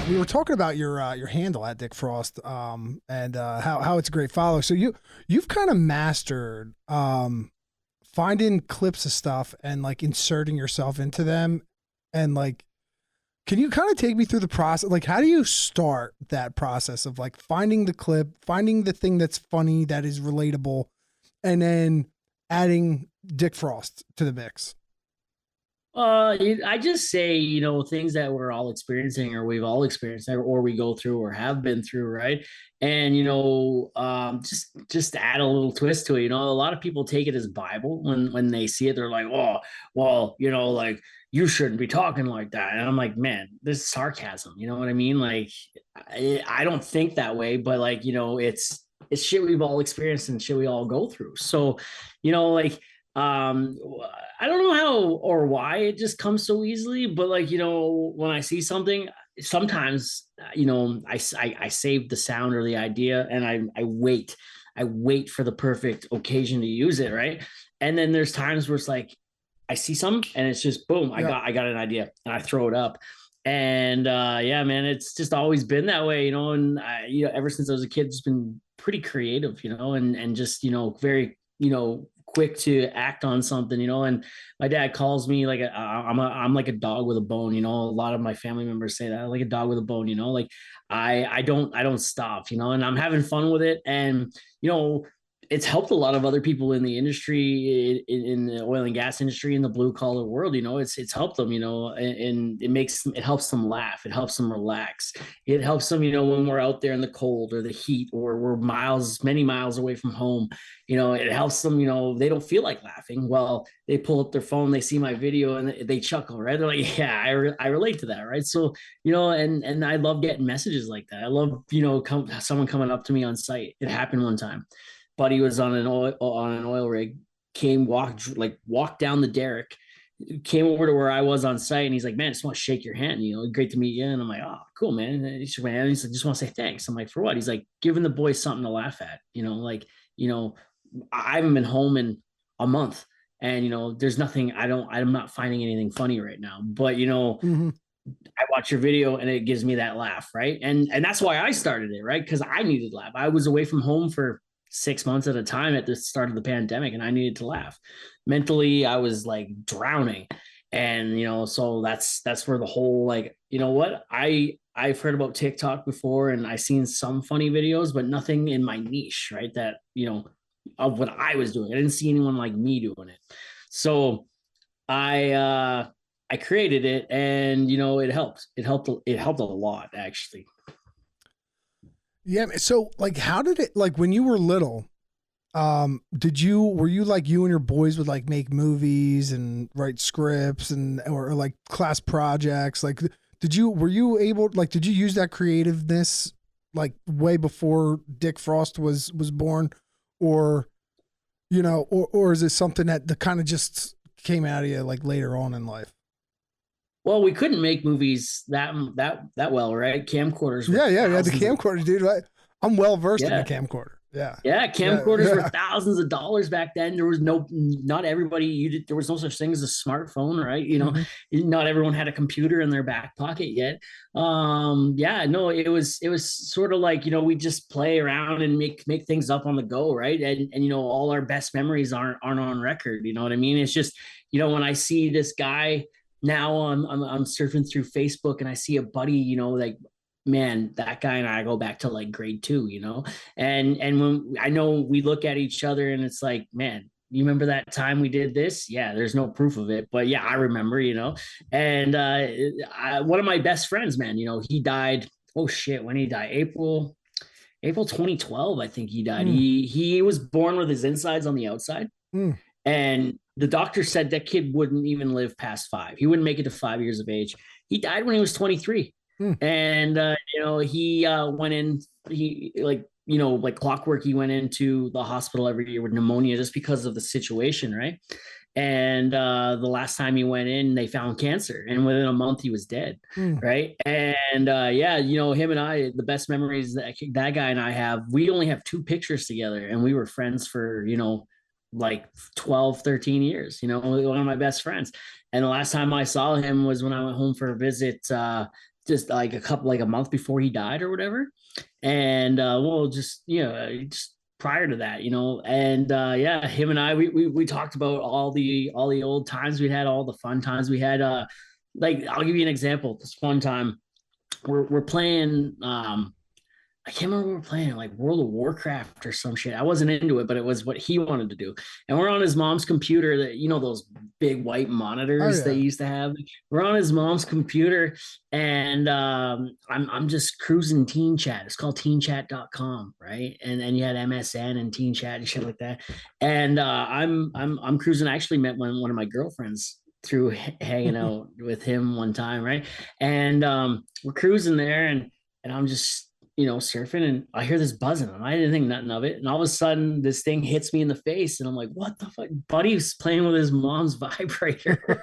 we were talking about your handle at Dick Frost, and how it's a great follow. So you've kind of mastered finding clips of stuff and like inserting yourself into them, and like, can you kind of take me through the process? Like, how do you start that process of like finding the clip, finding the thing that's funny, that is relatable, and then adding Dick Frost to the mix? I just say, things that we're all experiencing or we've all experienced or we go through or have been through, right? And just to add a little twist to it. A lot of people take it as Bible when they see it. They're like, oh, well, like you shouldn't be talking like that. And I'm like, man, this is sarcasm. You know what I mean? Like, I don't think that way, but like, it's shit we've all experienced and shit we all go through. So, like um I don't know how or why it just comes so easily, but like, when I see something, sometimes, I save the sound or the idea, and I wait for the perfect occasion to use it, right? And then there's times where it's like I see something and it's just boom, I Yeah. got I got an idea and I throw it up. And yeah, man, it's just always been that way, and ever since I was a kid, it's been pretty creative, and just, very, quick to act on something, and my dad calls me like I'm like a dog with a bone. A lot of my family members say that, like a dog with a bone. Like I don't stop, and I'm having fun with it. And you know it's helped a lot of other people in the industry, in the oil and gas industry, in the blue collar world. It's helped them, and it helps them laugh, it helps them relax, it helps them, when we're out there in the cold or the heat, or we're many miles away from home. It helps them, they don't feel like laughing. Well, they pull up their phone, they see my video, and they chuckle, right? They're like, yeah, I relate to that, right? So, and I love getting messages like that. I love, someone coming up to me on site. It happened one time. Buddy was on an oil rig, walked down the derrick, came over to where I was on site, and he's like, "Man, I just want to shake your hand. Great to meet you." And I'm like, "Oh, cool, man." And he's like, "Man," he's like, "Just want to say thanks." I'm like, "For what?" He's like, "Giving the boys something to laugh at." Like, you know, I haven't been home in a month, and there's nothing. I'm not finding anything funny right now. But Mm-hmm. I watch your video and it gives me that laugh, right? And that's why I started it, right? Because I needed to laugh. I was away from home for 6 months at a time at the start of the pandemic, and I needed to laugh. Mentally, I was like drowning. And so that's where the whole, like, what, I've heard about TikTok before, and I've seen some funny videos, but nothing in my niche, right? That, of what I was doing. I didn't see anyone like me doing it. So I created it, and it helped. It helped a lot, actually. Yeah. So like, how did it, like when you were little, were you like, you and your boys would like make movies and write scripts and, or like class projects? Like, were you able, like, did you use that creativeness like way before Dick Frost was born, or, or is it something that the kind of just came out of you like later on in life? Well, we couldn't make movies that well, right? Camcorders were Yeah. Yeah. Yeah. The thousands of camcorder, dude. Right? I'm well versed in the yeah. camcorder. Yeah. Yeah, Yeah. camcorders were Yeah. thousands of dollars back then. Not everybody, there was no such thing as a smartphone, right? Hmm. Not everyone had a computer in their back pocket yet. Yeah, no, it was sort of like, we just play around and make things up on the go, right? And all our best memories aren't on record. You know what I mean? It's just, when I see this guy now, I'm surfing through Facebook, and I see a buddy, like, man, that guy and I go back to like grade two, and when I know, we look at each other and it's like, man, you remember that time we did this? Yeah, there's no proof of it, but yeah, I remember, and one of my best friends, man, he died. Oh shit, when he died, April 2012, I think he died. Mm, He was born with his insides on the outside, mm, and the doctor said that kid wouldn't even live past 5. He wouldn't make it to 5 years of age. He died when he was 23. mm. And, he went in, like clockwork, he went into the hospital every year with pneumonia just because of the situation, right? And the last time he went in, they found cancer, and within a month he was dead, Mm. right? And yeah, him and I, the best memories that guy and I have, we only have 2 pictures together, and we were friends for, like 12, 13 years, one of my best friends. And the last time I saw him was when I went home for a visit just like a month before he died or whatever. And well, just just prior to that, and yeah, him and I, we talked about all the old times we had, all the fun times we had. Like, I'll give you an example. This one time we're playing, I can't remember what we're playing, like World of Warcraft or some shit. I wasn't into it, but it was what he wanted to do. And we're on his mom's computer, that, those big white Oh monitors they yeah. used to have. We're on his mom's computer, and I'm just cruising Teen Chat. It's called teenchat.com, right? And then you had MSN and Teen Chat and shit like that. And I'm cruising. I actually met one of my girlfriends through hanging out with him one time, right? And we're cruising there, and I'm just surfing, and I hear this buzzing, and I didn't think nothing of it. And all of a sudden, this thing hits me in the face, and I'm like, "What the fuck?" Buddy's playing with his mom's vibrator,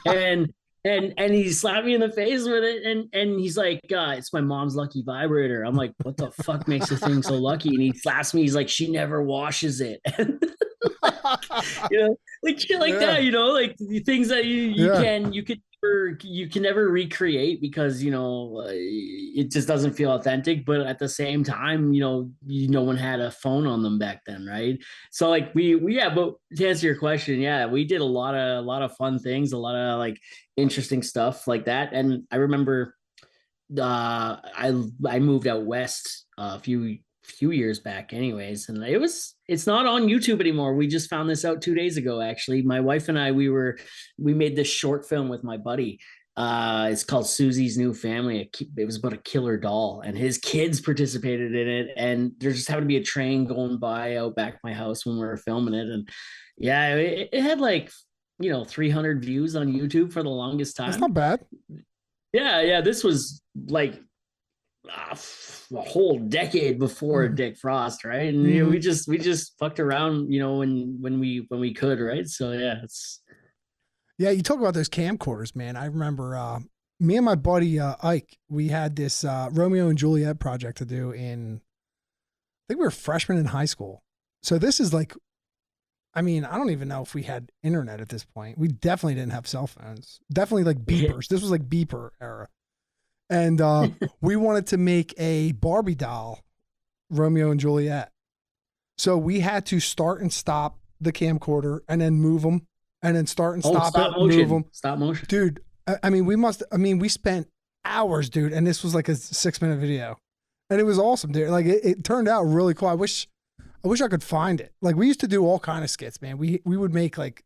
and he slapped me in the face with it, and he's like, "It's my mom's lucky vibrator." I'm like, "What the fuck makes the thing so lucky?" And he slaps me. He's like, "She never washes it." Like shit like Yeah. that, like the things that Yeah. you can never recreate, because it just doesn't feel authentic. But at the same time, no one had a phone on them back then, right? So like we yeah, but to answer your question, yeah, we did a lot of fun things, a lot of like interesting stuff like that. And I remember I moved out west a few years back anyways, and it's not on YouTube anymore. We just found this out 2 days ago, actually. My wife and I, we made this short film with my buddy. It's called Susie's New Family. It was about a killer doll, and his kids participated in it, and there just happened to be a train going by out back my house when we were filming it. And yeah, it had like 300 views on YouTube for the longest That's time. not bad. Yeah, this was like a whole decade before Mm-hmm. Dick Frost, right? And Mm-hmm. we just fucked around, when we could, right? So yeah, it's Yeah, you talk about those camcorders, man. I remember me and my buddy Ike, we had this Romeo and Juliet project to do I think we were freshmen in high school. So this is like, I mean, I don't even know if we had internet at this point. We definitely didn't have cell phones. Definitely like beepers. This was like beeper era. And we wanted to make a Barbie doll, Romeo and Juliet. So we had to start and stop the camcorder and then move them and then start and stop it, move them. stop motion. Dude, we spent hours, dude. And this was like a 6-minute video. And it was awesome, dude. Like it turned out really cool. I wish I could find it. Like we used to do all kind of skits, man. We would make like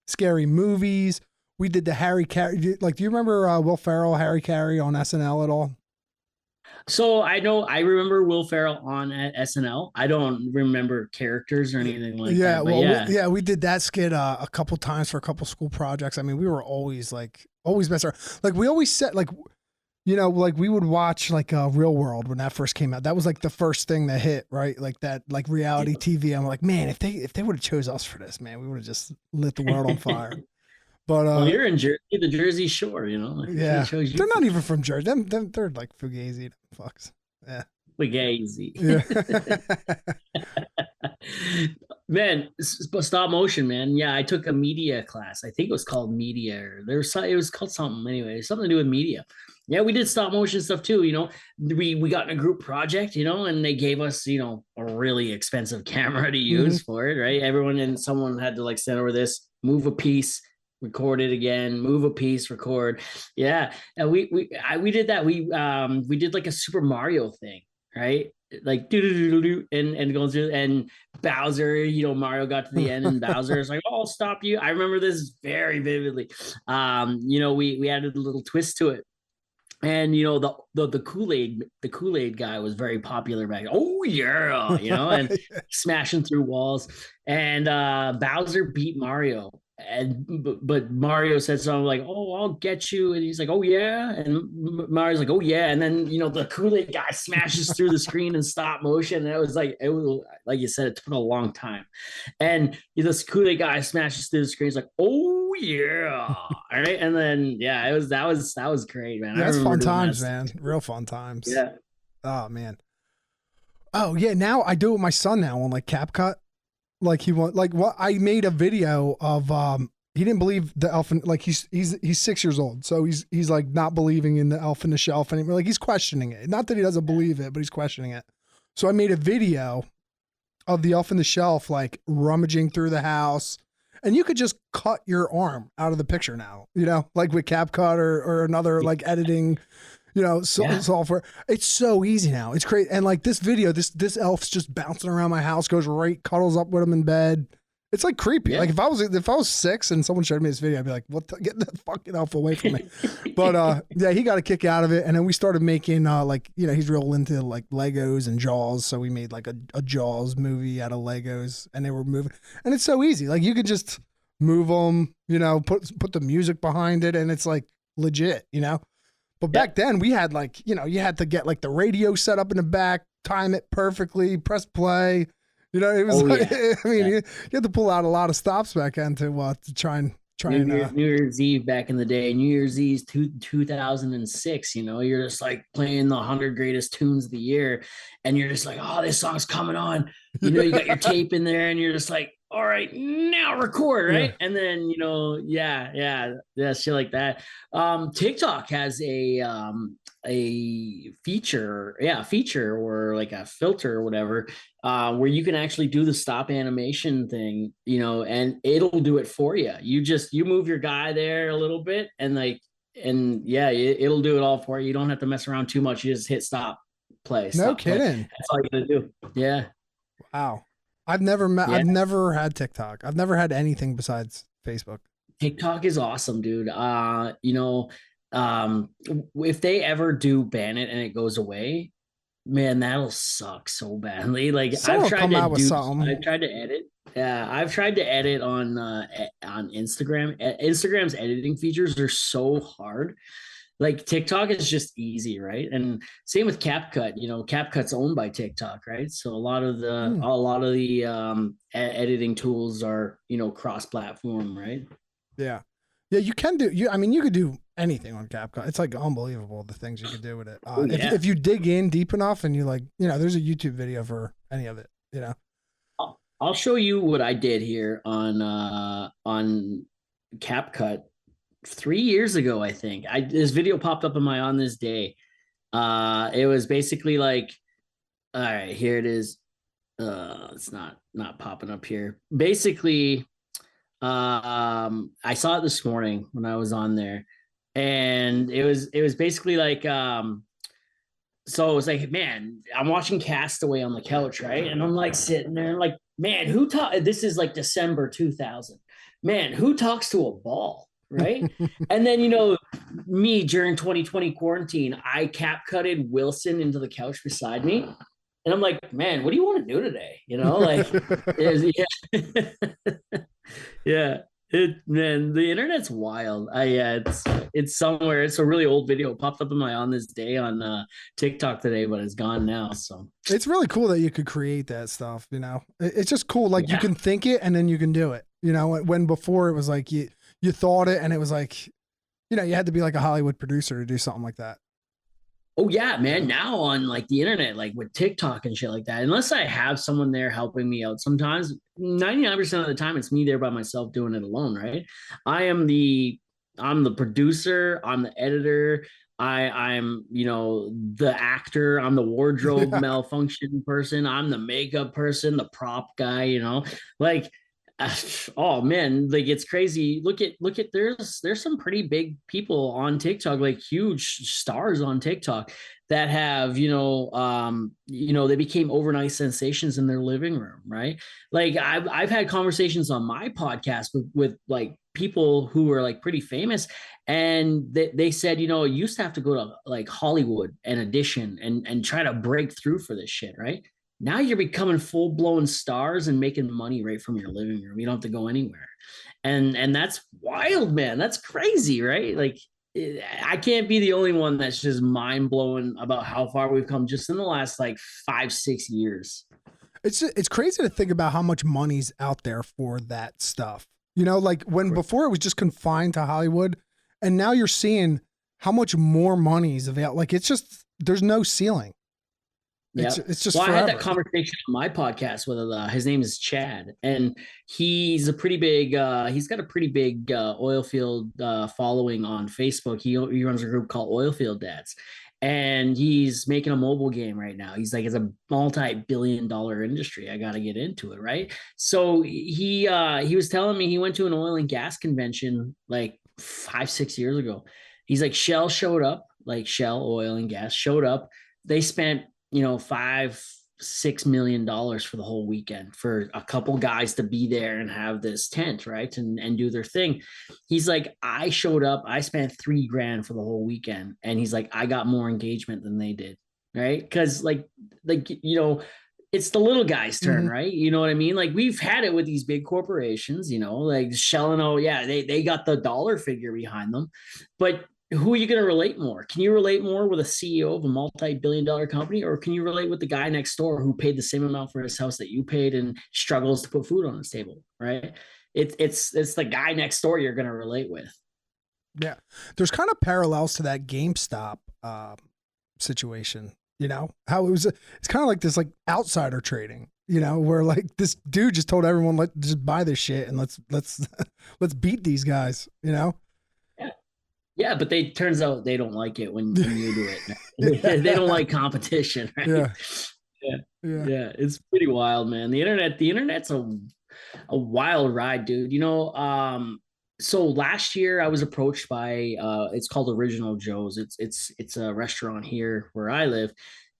scary movies. We did the Harry Carey. Like, do you remember Will Ferrell, Harry Carey on SNL at all? So I remember Will Ferrell on at SNL. I don't remember characters or anything like Yeah, that, but well, yeah. we did that skit a couple times for a couple school projects. I mean, we were always best. Like we always said, like like we would watch like Real World when that first came out. That was like the first thing that hit, right? Like that, like reality TV. I'm like, man, if they would have chose us for this, man, we would have just lit the world on fire. But Well, you're in Jersey, the Jersey Shore, Like, they yeah, chose they're you not even from Jersey. Them they're like Fugazi fucks. Yeah. for Fugazi. Yeah. Man, stop motion, man. Yeah, I took a media class. I think it was called media, or it was called something anyway, something to do with media. Yeah, we did stop motion stuff too. We got in a group project, and they gave us, a really expensive camera to use for it, right? Everyone and someone had to like stand over this, move a piece, record it again, move a piece, record. Yeah, and we did that. We did like a Super Mario thing, right? Like do do do do, and going through, and Bowser, Mario got to the end, and Bowser is like, "Oh, I'll stop you." I remember this very vividly. We added a little twist to it. And the Kool-Aid guy was very popular back. Oh yeah, and smashing through walls. And Bowser beat Mario, and but Mario said something like, "Oh, I'll get you," and he's like, "Oh yeah," and Mario's like, "Oh yeah," and then the Kool-Aid guy smashes through the screen in stop motion, and it was like you said, it took a long time. And this Kool-Aid guy smashes through the screen. He's like, "Oh yeah!" All right, and then yeah, that was great, man. Yeah, I that's remember fun doing times, that. man. Real fun times. Yeah. Oh man. Oh yeah. Now I do it with my son now on like CapCut. Like he want like what I made a video of he didn't believe the elf in, like he's 6 years old, so he's like not believing in the elf in the shelf anymore. Like he's questioning it. Not that he doesn't believe it, but he's questioning it. So I made a video of the elf in the shelf like rummaging through the house, and you could just cut your arm out of the picture now, like with CapCut or another like editing, software. It's so easy now. It's great. And like this video, this elf's just bouncing around my house, goes right, cuddles up with him in bed. It's like creepy. Yeah. Like if I was 6 and someone showed me this video, I'd be like, get that fucking elf away from me. But yeah, he got a kick out of it. And then we started making he's real into like Legos and Jaws. So we made like a Jaws movie out of Legos, and they were moving. And it's so easy. Like you could just move them, put the music behind it, and it's like legit, But back then we had like, you had to get like the radio set up in the back, time it perfectly, press play. It was you had to pull out a lot of stops back then to try and New Year's Eve back in the day. New Year's Eve 2006, you're just like playing the 100 greatest tunes of the year, and you're just like, oh, this song's coming on. You got your tape in there, and you're just like, all right, now record, right? Yeah. And then, shit like that. TikTok has a feature or like a filter or whatever, where you can actually do the stop animation thing, and it'll do it for you. You move your guy there a little bit, and it'll do it all for you. You don't have to mess around too much. You just hit stop, play. No kidding. That's all you gotta do. Yeah. Wow. I've never had TikTok. I've never had anything besides Facebook. TikTok is awesome, dude. If they ever do ban it and it goes away, man, that'll suck so badly. Like I've tried to edit. Yeah, I've tried to edit on Instagram. Instagram's editing features are so hard. Like TikTok is just easy, right? And same with CapCut. CapCut's owned by TikTok, right? So a lot of the editing tools are cross-platform, right? Yeah, you can do. You could do anything on CapCut. It's like unbelievable the things you could do with it. If you dig in deep enough, and you like, there's a YouTube video for any of it. I'll show you what I did here on CapCut. 3 years ago, I think this video popped up in my on this day. It was basically like, all right, here it is. It's not popping up here. Basically, I saw it this morning when I was on there, and it was basically like, so it was like, man, I'm watching Castaway on the couch, right? And I'm like sitting there like, man, this is like December 2000. Man, who talks to a ball? Right. And then, me during 2020 quarantine, I CapCutted Wilson into the couch beside me. And I'm like, man, what do you want to do today? Man, the internet's wild. It's somewhere. It's a really old video. It popped up in my on this day on TikTok today, but it's gone now. So it's really cool that you could create that stuff. It's just cool. Like you can think it and then you can do it. When before it was like you thought it, and it was like, you had to be like a Hollywood producer to do something like that. Oh yeah, man. Now on like the internet, like with TikTok and shit like that, unless I have someone there helping me out, sometimes 99% of the time it's me there by myself doing it alone. Right. I'm the producer. I'm the editor. I'm the actor. I'm the wardrobe malfunction person. I'm the makeup person, the prop guy, like, oh man, like it's crazy. Look at there's some pretty big people on TikTok, like huge stars on TikTok that have they became overnight sensations in their living room, right? Like I've had conversations on my podcast with like people who were like pretty famous, and they said, you used to have to go to like Hollywood and audition and try to break through for this shit, right? Now you're becoming full-blown stars and making money right from your living room. You don't have to go anywhere. And that's wild, man. That's crazy, right? Like I can't be the only one that's just mind-blowing about how far we've come just in the last like 5-6 years. It's crazy to think about how much money's out there for that stuff. Like when before it was just confined to Hollywood, and now you're seeing how much more money's available. Like it's just, there's no ceiling. Yeah. It's just Well, I had that forever. conversation on my podcast with his name is Chad, and he's got a pretty big oil field following on Facebook. He runs a group called Oil Field Dads, and he's making a mobile game right now. He's like, it's a multi-billion-dollar industry. I got to get into it, right? So he was telling me he went to an oil and gas convention like 5 6 years ago. He's like, Shell showed up, like Shell Oil and Gas showed up. They spent, 5 6 million dollars for the whole weekend for a couple guys to be there and have this tent, right, and do their thing. He's like, I showed up, I spent 3 grand for the whole weekend, and he's like, I got more engagement than they did, right? Because it's the little guy's turn, Mhm. right? You know what I mean? Like, we've had it with these big corporations, like Shell and yeah, they got the dollar figure behind them, but who are you going to relate more? Can you relate more with a CEO of a multi-billion-dollar company, or can you relate with the guy next door who paid the same amount for his house that you paid and struggles to put food on his table, right? It's the guy next door you're going to relate with. Yeah. There's kind of parallels to that GameStop situation, how it's kind of like this like outsider trading, where like this dude just told everyone, let's just buy this shit and let's let's beat these guys, Yeah. Yeah, but turns out they don't like it when you do it. Yeah. They don't like competition, right? Yeah. Yeah. Yeah. Yeah, it's pretty wild, man. The internet's a wild ride, dude. So last year I was approached by it's called Original Joe's. It's a restaurant here where I live.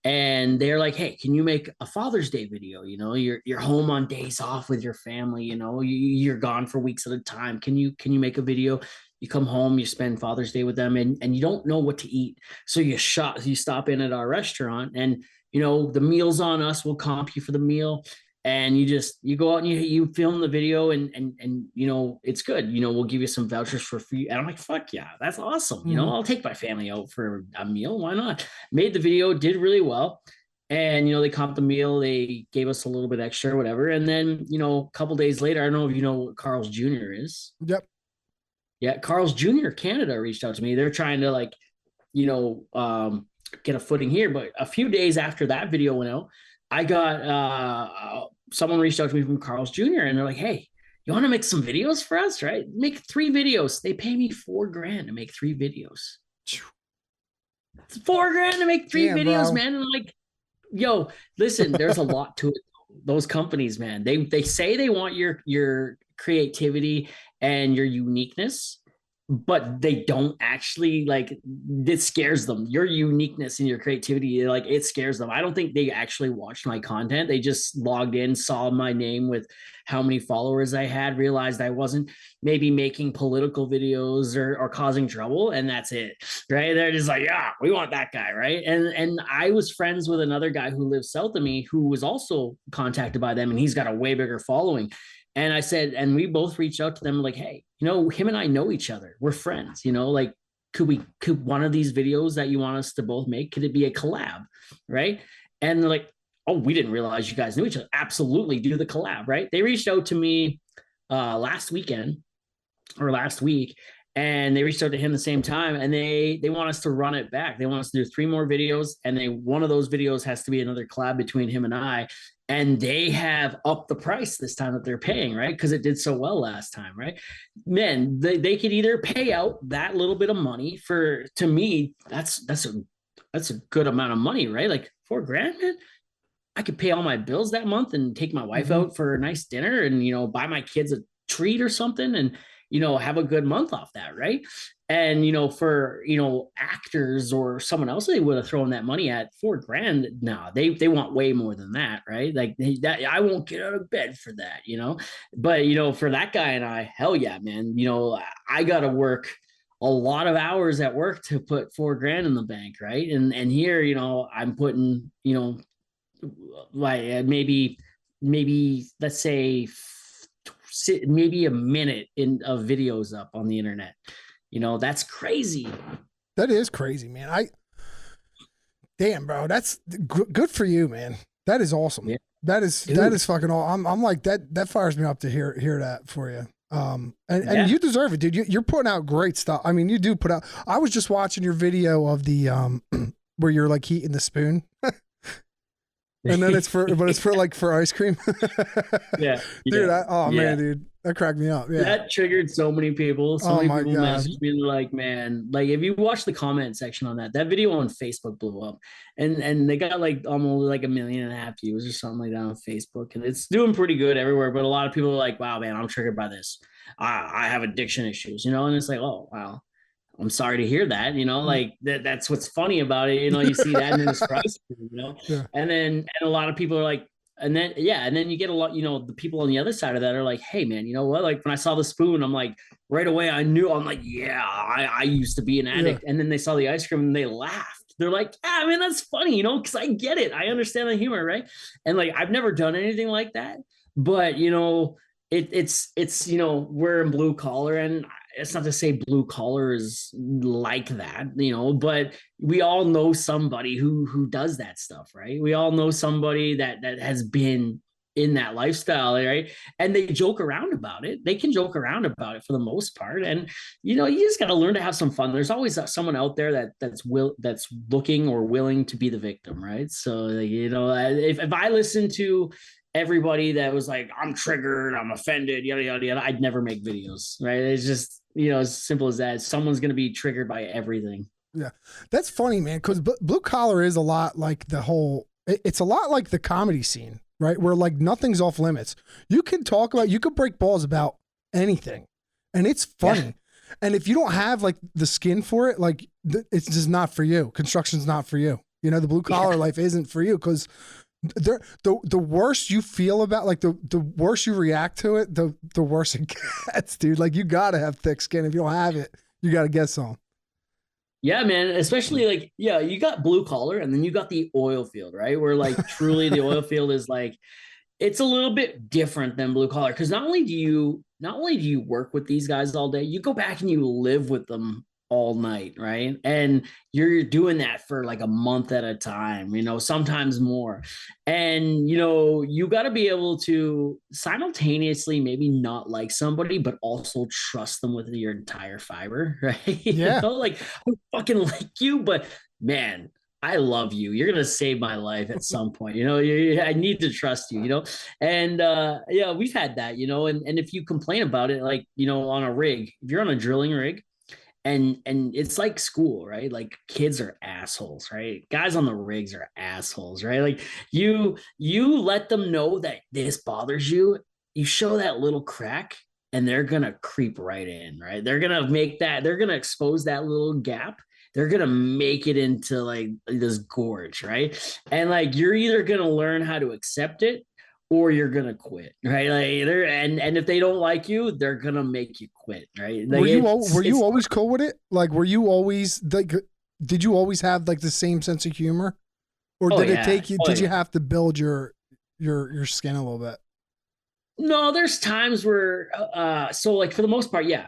And they're like, hey, can you make a Father's Day video? You're home on days off with your family, you're gone for weeks at a time. Can you make a video? You come home, you spend Father's Day with them, and you don't know what to eat. So you stop in at our restaurant, and the meal's on us. We'll comp you for the meal, and you go out and you film the video, and it's good. We'll give you some vouchers for free. And I'm like, fuck yeah, that's awesome. Mhm. I'll take my family out for a meal. Why not? Made the video, did really well. And they comped the meal, they gave us a little bit extra, whatever. And then a couple days later, I don't know if you know what Carl's Jr. is. Yep. Yeah, Carl's Jr. Canada reached out to me. They're trying to get a footing here. But a few days after that video went out, I got someone reached out to me from Carl's Jr. and they're like, "Hey, you want to make some videos for us? Right? Make 3 videos." They pay me 4 grand to make 3 videos. It's 4 grand to make three Damn, videos, bro. man. And I'm like, yo, listen, there's a lot to it. Those companies, man, they say they want your creativity and your uniqueness, but they don't actually, like, it scares them. Your uniqueness and your creativity, like, it scares them. I don't think they actually watched my content. They just logged in, saw my name with how many followers I had, realized I wasn't maybe making political videos or causing trouble, and that's it, right? They're just like, yeah, we want that guy, right? And I was friends with another guy who lives south of me who was also contacted by them, and he's got a way bigger following. And I said, and we both reached out to them like, hey, him and I know each other. We're friends, like, could one of these videos that you want us to both make, could it be a collab? Right. And they're like, oh, we didn't realize you guys knew each other. Absolutely, do the collab, right? They reached out to me last weekend or last week, and they reached out to him the same time, and they want us to run it back. They want us to do 3 more videos, and one of those videos has to be another collab between him and I. And they have upped the price this time that they're paying, right? Because it did so well last time, right? Man, they could either pay out that little bit of money for, to me, that's a good amount of money, right? Like 4 grand, man. I could pay all my bills that month and take my wife out for a nice dinner and, buy my kids a treat or something and, have a good month off that. Right. And, for, actors or someone else, they would have thrown that money at 4 grand. No, they want way more than that. Right. Like that, I won't get out of bed for that, but, for that guy and I, hell yeah, man, I got to work a lot of hours at work to put 4 grand in the bank. Right. And here, I'm putting, like maybe let's say maybe a minute of videos up on the internet. That's crazy. That is crazy, man. Damn, bro, that's good for you, man. That is awesome. Yeah. That is fucking all. I'm like that fires me up to hear that for you. And you deserve it, dude. You're putting out great stuff. I mean, you do put out. I was just watching your video of the where you're like heating the spoon. And then it's for like for ice cream. Yeah, Dude, yeah, oh yeah. man, dude, that cracked me up. Yeah. That triggered so many people. So Oh many my people God. messaged me like, man, like if you watch the comment section on that video on Facebook blew up, and they got like almost like 1.5 million views or something like that on Facebook, and it's doing pretty good everywhere. But a lot of people are like, wow, man, I'm triggered by this. I have addiction issues, and it's like, oh wow, I'm sorry to hear that. Like that's what's funny about it. You see that and then it's frustrating, Yeah. and a lot of people are like, and then you get a lot, the people on the other side of that are like, hey man, you know what? Like when I saw the spoon, I'm like, right away, I'm like, yeah, I used to be an Yeah. addict. And then they saw the ice cream and they laughed. They're like, ah, man, that's funny, because I get it. I understand the humor, right? And like, I've never done anything like that, but it's we're in blue collar, and it's not to say blue collar is like that, but we all know somebody who does that stuff, right? We all know somebody that has been in that lifestyle, right? And they joke around about it. They can joke around about it for the most part, and you just got to learn to have some fun. There's always someone out there that's looking or willing to be the victim, right? So if I listen to everybody that was like, I'm triggered, I'm offended, yada yada yada, I'd never make videos, right? It's just as simple as that. Someone's gonna be triggered by everything. Yeah. That's funny, man, because blue collar is a lot like the whole. It's a lot like the comedy scene, right? Where like nothing's off limits. You can break balls about anything, and it's funny. Yeah. And if you don't have like the skin for it, like it's just not for you. Construction's not for you. The blue collar life isn't for you because the worse you feel about, like the worse you react to it, the worse it gets, dude. Like you gotta have thick skin. If you don't have it, you gotta get some. Yeah, man. Especially like, yeah, you got blue collar and then you got the oil field, right? Where like truly the oil field is like, it's a little bit different than blue collar, because not only do you work with these guys all day, you go back and you live with them all night, right? And you're doing that for like a month at a time, sometimes more. And you got to be able to simultaneously maybe not like somebody but also trust them with your entire fiber, right? Yeah. Like I fucking like you, but man, I love you. You're gonna save my life at some point. I need to trust you. And yeah, we've had that. And if you complain about it, like on a rig, if you're on a drilling rig, and it's like school, right? Like kids are assholes, right? Guys on the rigs are assholes, right? Like you let them know that this bothers you. You show that little crack, and they're gonna creep right in, right? They're gonna expose that little gap. They're gonna make it into like this gorge, right? And like you're either gonna learn how to accept it or you're gonna quit, right? Like and if they don't like you, they're gonna make you quit, right? Like were you always cool with it? Like were you always like, did you always have like the same sense of humor, or did it take you? Did you have to build your skin a little bit? No, there's times where so like for the most part, yeah.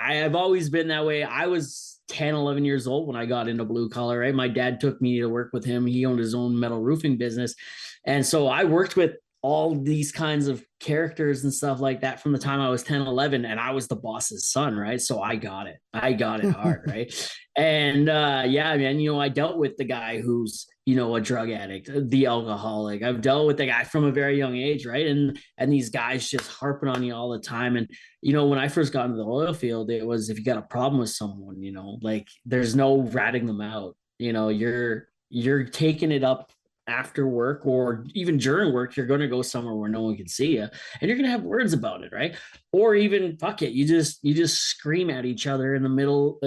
I've always been that way. I was 10, 11 years old when I got into blue collar, right? My dad took me to work with him. He owned his own metal roofing business. And so I worked with all these kinds of characters and stuff like that from the time I was 10, 11, and I was the boss's son, right? So I got it hard, right? And yeah, man, I dealt with the guy who's, a drug addict, the alcoholic. I've dealt with the guy from a very young age, right? And these guys just harping on you all the time. And when I first got into the oil field, it was, if you got a problem with someone, like there's no ratting them out. You're taking it up after work or even during work. You're going to go somewhere where no one can see you, and you're going to have words about it, right? Or even fuck it, you just scream at each other in the middle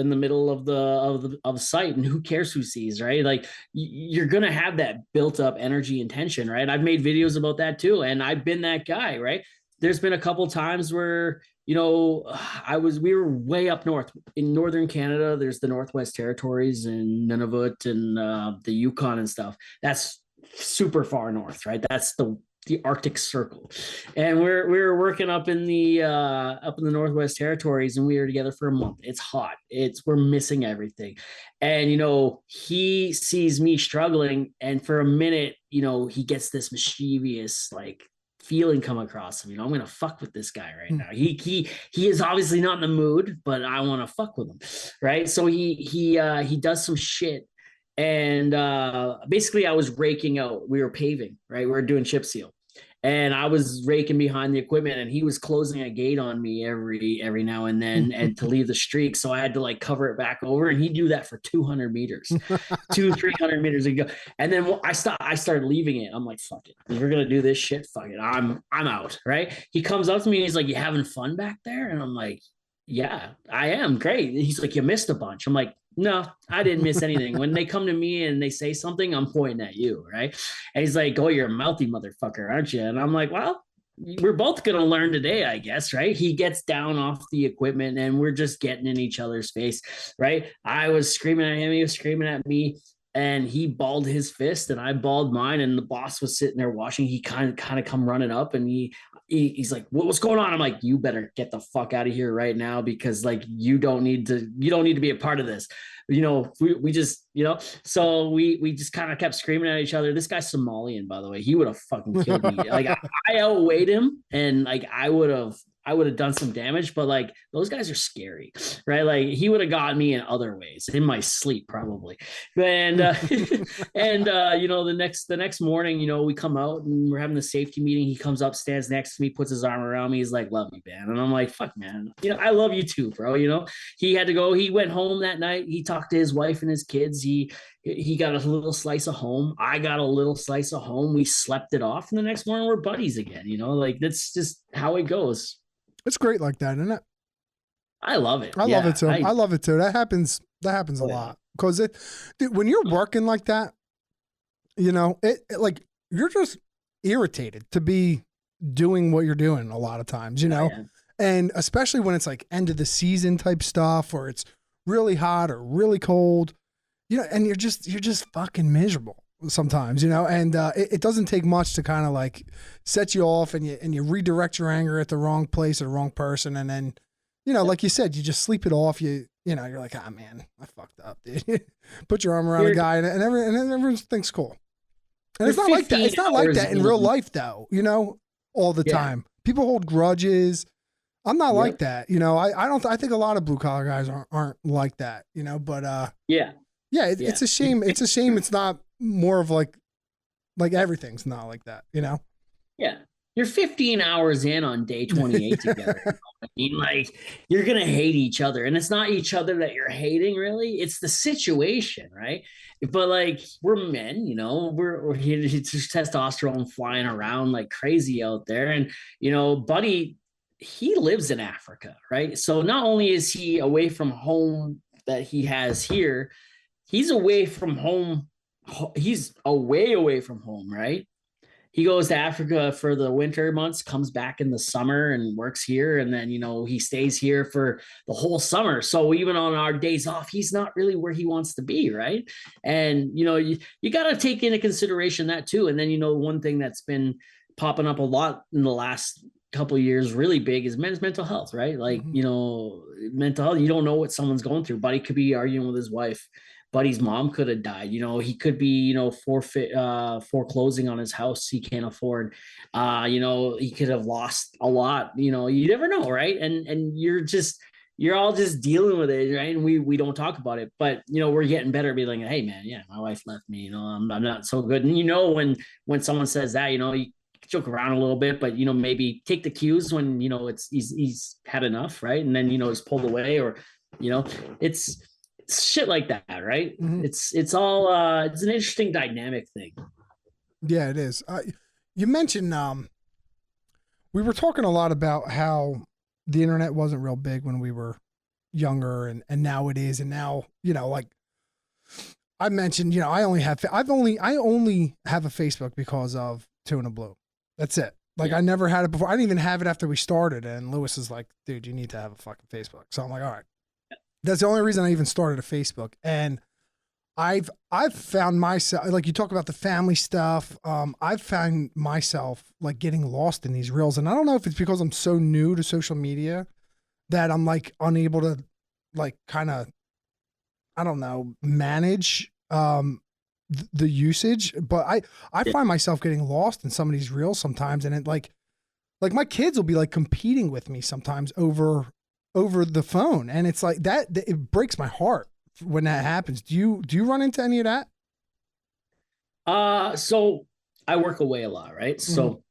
of the site, and who cares who sees, right? Like you're going to have that built up energy and tension, right? I've made videos about that too, and I've been that guy, right? There's been a couple times where we were way up north in northern Canada. There's the Northwest Territories and Nunavut and the Yukon and stuff. That's super far north, right? That's the Arctic Circle. And we were working up in the Northwest Territories, and we were together for a month. It's hot. We're missing everything. And he sees me struggling, and for a minute, he gets this mischievous like feeling come across him. I'm gonna fuck with this guy right now. He is obviously not in the mood, but I want to fuck with him, right? So he does some shit, And basically I was raking out. We were paving, right? We were doing chip seal, and I was raking behind the equipment, and he was closing a gate on me every now and then, and to leave the streak. So I had to like cover it back over, and he'd do that for 200 meters, 300 meters ago. And then I started leaving it. I'm like, fuck it. If we're gonna do this shit, fuck it. I'm out. Right. He comes up to me and he's like, you having fun back there? And I'm like, yeah, I am. Great. And he's like, you missed a bunch. I'm like, no, I didn't miss anything. When they come to me and they say something, I'm pointing at you, right? And he's like, oh, you're a mouthy motherfucker, aren't you? And I'm like, well, we're both going to learn today, I guess, right? He gets down off the equipment and we're just getting in each other's face, right? I was screaming at him, he was screaming at me, and he balled his fist and I balled mine, and the boss was sitting there watching. He kind of come running up, and he's like, what's going on? I'm like, you better get the fuck out of here right now, because like you don't need to be a part of this. We just, so we just kind of kept screaming at each other. This guy's Somalian, by the way. He would have fucking killed me. Like I outweighed him, and like I would have done some damage, but like those guys are scary, right? Like he would have got me in other ways, in my sleep probably. And the next morning, we come out and we're having the safety meeting. He comes up, stands next to me, puts his arm around me. He's like, love you, man. And I'm like, fuck, man. I love you too, bro. He had to go. He went home that night. He talked to his wife and his kids. He got a little slice of home. I got a little slice of home. We slept it off. And the next morning we're buddies again, like that's just how it goes. It's great like that, isn't it? I love it. I love it too. I love it too. That happens a lot. Because when you're working like that, it like you're just irritated to be doing what you're doing a lot of times, and especially when it's like end of the season type stuff, or it's really hot or really cold, and you're just fucking miserable sometimes, and it doesn't take much to kind of like set you off, and you redirect your anger at the wrong place or the wrong person, and then like you said, you just sleep it off. You're like, ah, man, I fucked up, dude. Put your arm around a guy, and everyone thinks cool. And it's not like that. It's not like that in real life, though. All the time. People hold grudges. I'm not like that. I don't. I think a lot of blue collar guys aren't like that. But it's a shame. It's a shame. It's not more of like everything's not like that. Yeah. You're 15 hours in on day 28 together. I mean, like, you're going to hate each other. And it's not each other that you're hating, really. It's the situation, right? But, like, we're men, we're testosterone flying around like crazy out there. And, Buddy, he lives in Africa, right? So not only is he away from home that he has here, he's away from home. He's away from home, right? He goes to Africa for the winter months, comes back in the summer and works here. And then, he stays here for the whole summer. So even on our days off, he's not really where he wants to be. Right. And, you got to take into consideration that too. And then, one thing that's been popping up a lot in the last couple of years, really big, is men's mental health, right? Like, mental health, you don't know what someone's going through. Buddy could be arguing with his wife. Buddy's mom could have died. He could be, foreclosing on his house he can't afford. He could have lost a lot. You never know, right? And you're all just dealing with it, right? And we don't talk about it, but we're getting better at being like, hey man, yeah, my wife left me. I'm not so good. And when someone says that, you joke around a little bit, but maybe take the cues when he's had enough, right? And then he's pulled away, or it's shit like that, right? Mm-hmm. It's all it's an interesting dynamic thing. Yeah, it is. You mentioned we were talking a lot about how the internet wasn't real big when we were younger, and now it is. And now, like I mentioned, I only have a Facebook because of Tuna Blue. That's it. Like I never had it before. I didn't even have it after we started. And Lewis is like, dude, you need to have a fucking Facebook. So I'm like, all right. That's the only reason I even started a Facebook. And I've found myself, like you talk about the family stuff. I've found myself like getting lost in these reels. And I don't know if it's because I'm so new to social media that I'm like unable to like kind of, I don't know, manage the usage. But I find myself getting lost in some of these reels sometimes. And it like my kids will be like competing with me sometimes over the phone. And it's like that, it breaks my heart when that happens? Do you run into any of that? So I work away a lot, right? Mhm. So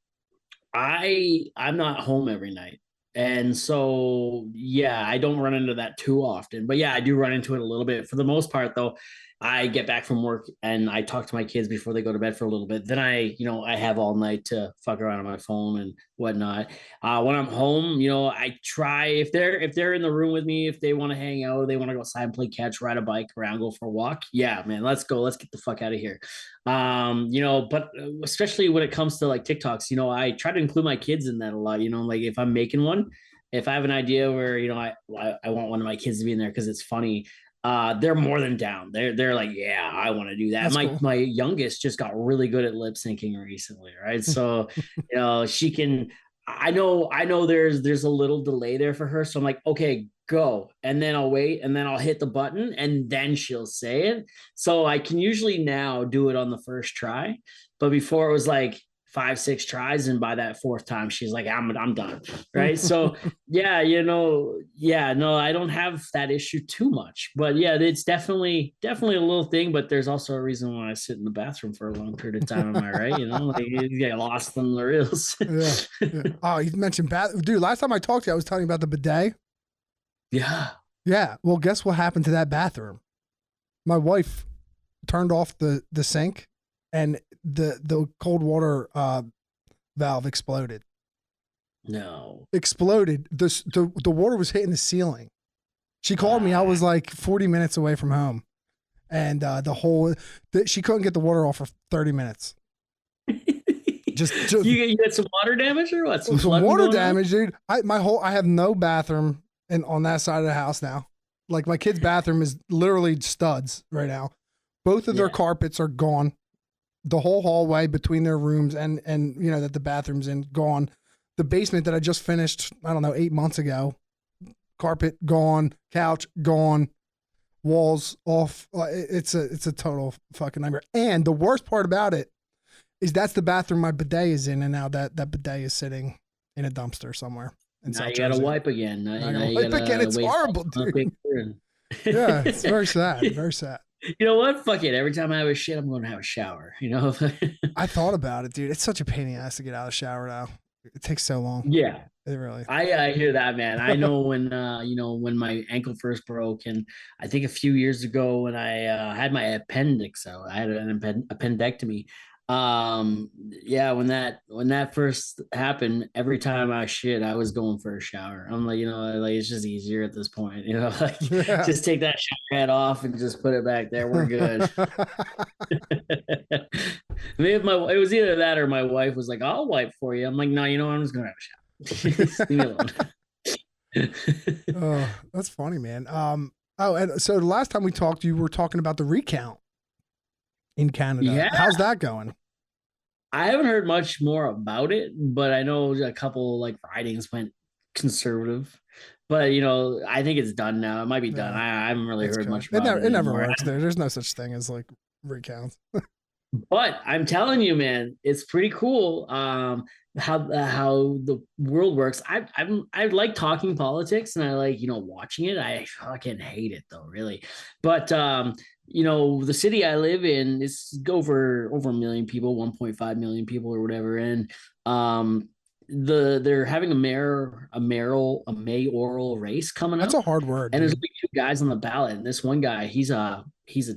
I'm not home every night. And so yeah, I don't run into that too often. But yeah, I do run into it a little bit. For the most part though, I get back from work and I talk to my kids before they go to bed for a little bit. Then I have all night to fuck around on my phone and whatnot. When I'm home, I try if they're in the room with me, if they want to hang out, they want to go outside and play catch, ride a bike around, go for a walk. Yeah, man, let's go. Let's get the fuck out of here. But especially when it comes to like TikToks, I try to include my kids in that a lot. Like if I'm making one, if I have an idea where I want one of my kids to be in there because it's funny, they're more than down. They're like, yeah, I want to do that. That's My cool. my youngest just got really good at lip syncing recently, right? So she can. I know there's a little delay there for her, so I'm like, okay, go, and then I'll wait, and then I'll hit the button, and then she'll say it. So I can usually now do it on the first try, but before it was like 5, 6 tries, and by that fourth time, she's like, I'm done, right? So yeah, yeah, no, I don't have that issue too much, but yeah, it's definitely a little thing. But there's also a reason why I sit in the bathroom for a long period of time. Am I right? Like you get lost in the reels. Yeah. Yeah. Oh, you mentioned bath, dude. Last time I talked to you, I was telling you about the bidet. Yeah. Yeah. Well, guess what happened to that bathroom? My wife turned off the sink, and the cold water valve exploded. No. Exploded. The water was hitting the ceiling. She called me. I was like 40 minutes away from home, and she couldn't get the water off for 30 minutes. Just you get some water damage or what? Some some flooding water going on? damage, dude. I have no bathroom on that side of the house now. Like my kid's bathroom is literally studs right now. Both of their Yeah. carpets are gone. The whole hallway between their rooms and that the bathroom's in gone. The basement that I just finished, I don't know, 8 months ago, carpet gone, couch gone, walls off. It's a total fucking nightmare. And the worst part about it is that's the bathroom my bidet is in, and now that bidet is sitting in a dumpster somewhere in Now South you got to Jersey. wipe again. Now, I now gotta you wipe got again. to It's waste horrible, toilet dude. paper. Yeah, it's very sad. Very sad. You know what? Fuck it. Every time I have a shit, I'm going to have a shower. I thought about it, dude. It's such a pain in the ass to get out of the shower now. It takes so long. Yeah. It really. I hear that, man. I know when my ankle first broke, and I think a few years ago when I had my appendix out, I had an appendectomy. Yeah, when that first happened, every time I shit, I was going for a shower. I'm like, like it's just easier at this point, like Yeah. just take that shower head off and just put it back there. We're good. Maybe if it was either that or my wife was like, I'll wipe for you. I'm like, no, I'm just gonna have a shower. Leave me alone. Oh, that's funny, man. Oh, and so the last time we talked, you were talking about the recount in Canada. Yeah, How's that going? I haven't heard much more about it, but I know a couple like ridings went conservative. But I think it's done now. It might be done. Yeah, I haven't really it's heard good. much It about never it it never anymore. works there. There's no such thing as like recounts. But I'm telling you, man, it's pretty cool. How the world works. I like talking politics and I like watching it. I fucking hate it though, really. But the city I live in is over a million people, 1.5 million people or whatever, and they're having a mayoral race coming That's up, a hard word, and there's dude. only two guys on the ballot. And this one guy, he's a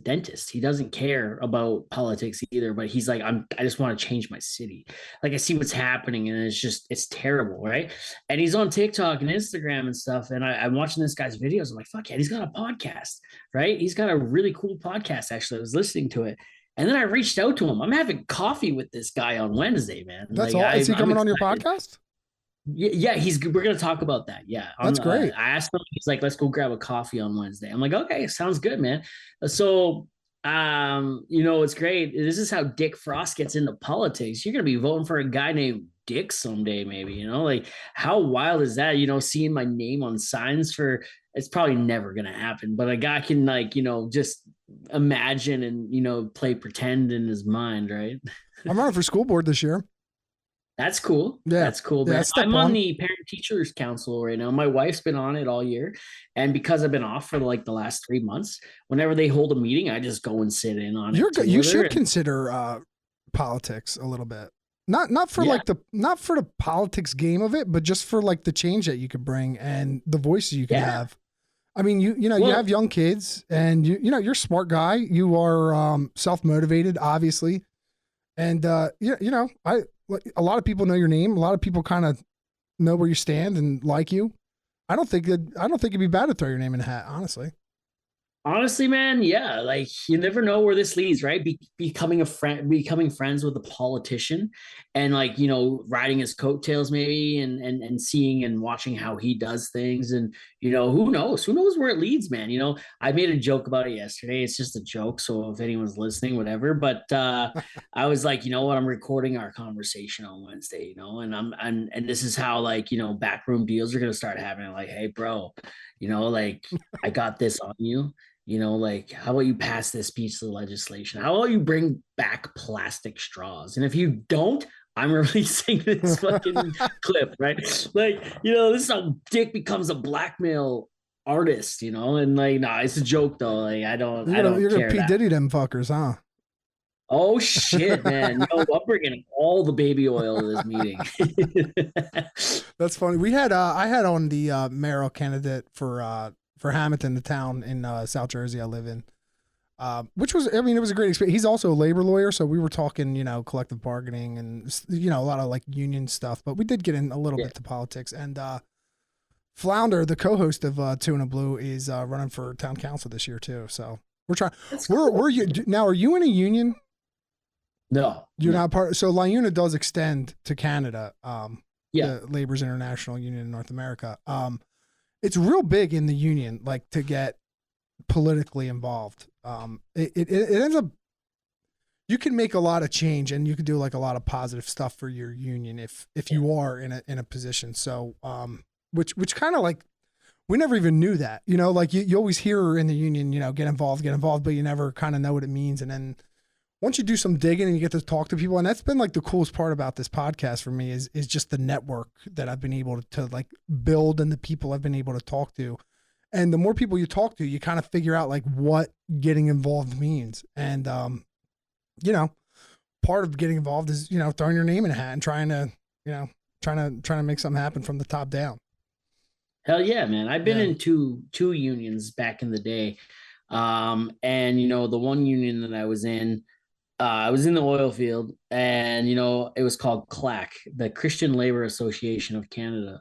dentist. He doesn't care about politics either, but he's like, I just want to change my city. Like I see what's happening, and it's terrible, right? And he's on TikTok and Instagram and stuff. And I'm watching this guy's videos. I'm like, fuck yeah, he's got a podcast, right? He's got a really cool podcast. Actually, I was listening to it. And then I reached out to him. I'm having coffee with this guy on Wednesday, man. That's Like all. Is he I'm coming on your excited. podcast? Yeah, we're gonna talk about that. Yeah, That's great. I asked him. He's like, "Let's go grab a coffee on Wednesday." I'm like, "Okay, sounds good, man." So, it's great. This is how Dick Frost gets into politics. You're gonna be voting for a guy named Dick someday, maybe. Like how wild is that? Seeing my name on signs for it's probably never gonna happen, but a guy can just imagine and play pretend in his mind, right? I'm running for school board this year. That's cool. Yeah. That's cool, Yeah, man. that's step I'm on one. the parent teachers council right now. My wife's been on it all year, and because I've been off for like the last 3 months, whenever they hold a meeting, I just go and sit in on it too You with her. should And consider politics a little bit. Not for yeah, like not for the politics game of it, but just for like the change that you could bring and the voices you could yeah. have. I mean, you know, you have Well, young kids and you know, you're a smart guy. You are self-motivated, obviously. And you know, a lot of people know your name. A lot of people kind of know where you stand and like you. I don't think it'd be bad to throw your name in a hat, honestly. honestly, man, yeah, like you never know where this leads, right? Becoming a friend, becoming friends with a politician, and like riding his coattails maybe, and seeing and watching how he does things, and who knows where it leads, man. I made a joke about it yesterday. It's just a joke, so if anyone's listening, whatever. But I was like, you know what? I'm recording our conversation on Wednesday, and this is how like backroom deals are gonna start happening. Like, hey, bro, like I got this on you. Like, how about you pass this piece of legislation? How about you bring back plastic straws? And if you don't, I'm releasing this fucking clip, right? Like, this is how Dick becomes a blackmail artist, and like, nah, it's a joke though. Like, I don't You're gonna care P that. Diddy them fuckers, huh? Oh shit, man! I'm bringing all the baby oil to this meeting. That's funny. We had I had on the mayoral candidate for Hamilton, the town in South Jersey I live in. Which was, I mean, it was a great experience. He's also a labor lawyer, so we were talking, collective bargaining and a lot of like union stuff. But we did get in a little Yeah. bit to politics. And Flounder, the co-host of Two and a Blue, is running for town council this year too. So we're trying. That's cool. We're you now? Are you in a union? No, You're no. not part. So LIUNA does extend to Canada. Yeah. The Labor's International Union in North America. It's real big in the union, like to get politically involved. It ends up, you can make a lot of change and you can do like a lot of positive stuff for your union if you are in a position. So which kind of like, we never even knew that, like you always hear in the union, get involved, but you never kind of know what it means. And then once you do some digging and you get to talk to people, and that's been like the coolest part about this podcast for me is just the network that I've been able to like build and the people I've been able to talk to. And the more people you talk to, you kind of figure out like what getting involved means. And part of getting involved is, throwing your name in a hat and trying to make something happen from the top down. Hell yeah, man. I've been Yeah. in two unions back in the day. And the one union that I was in the oil field, and it was called CLAC, the Christian Labor Association of Canada.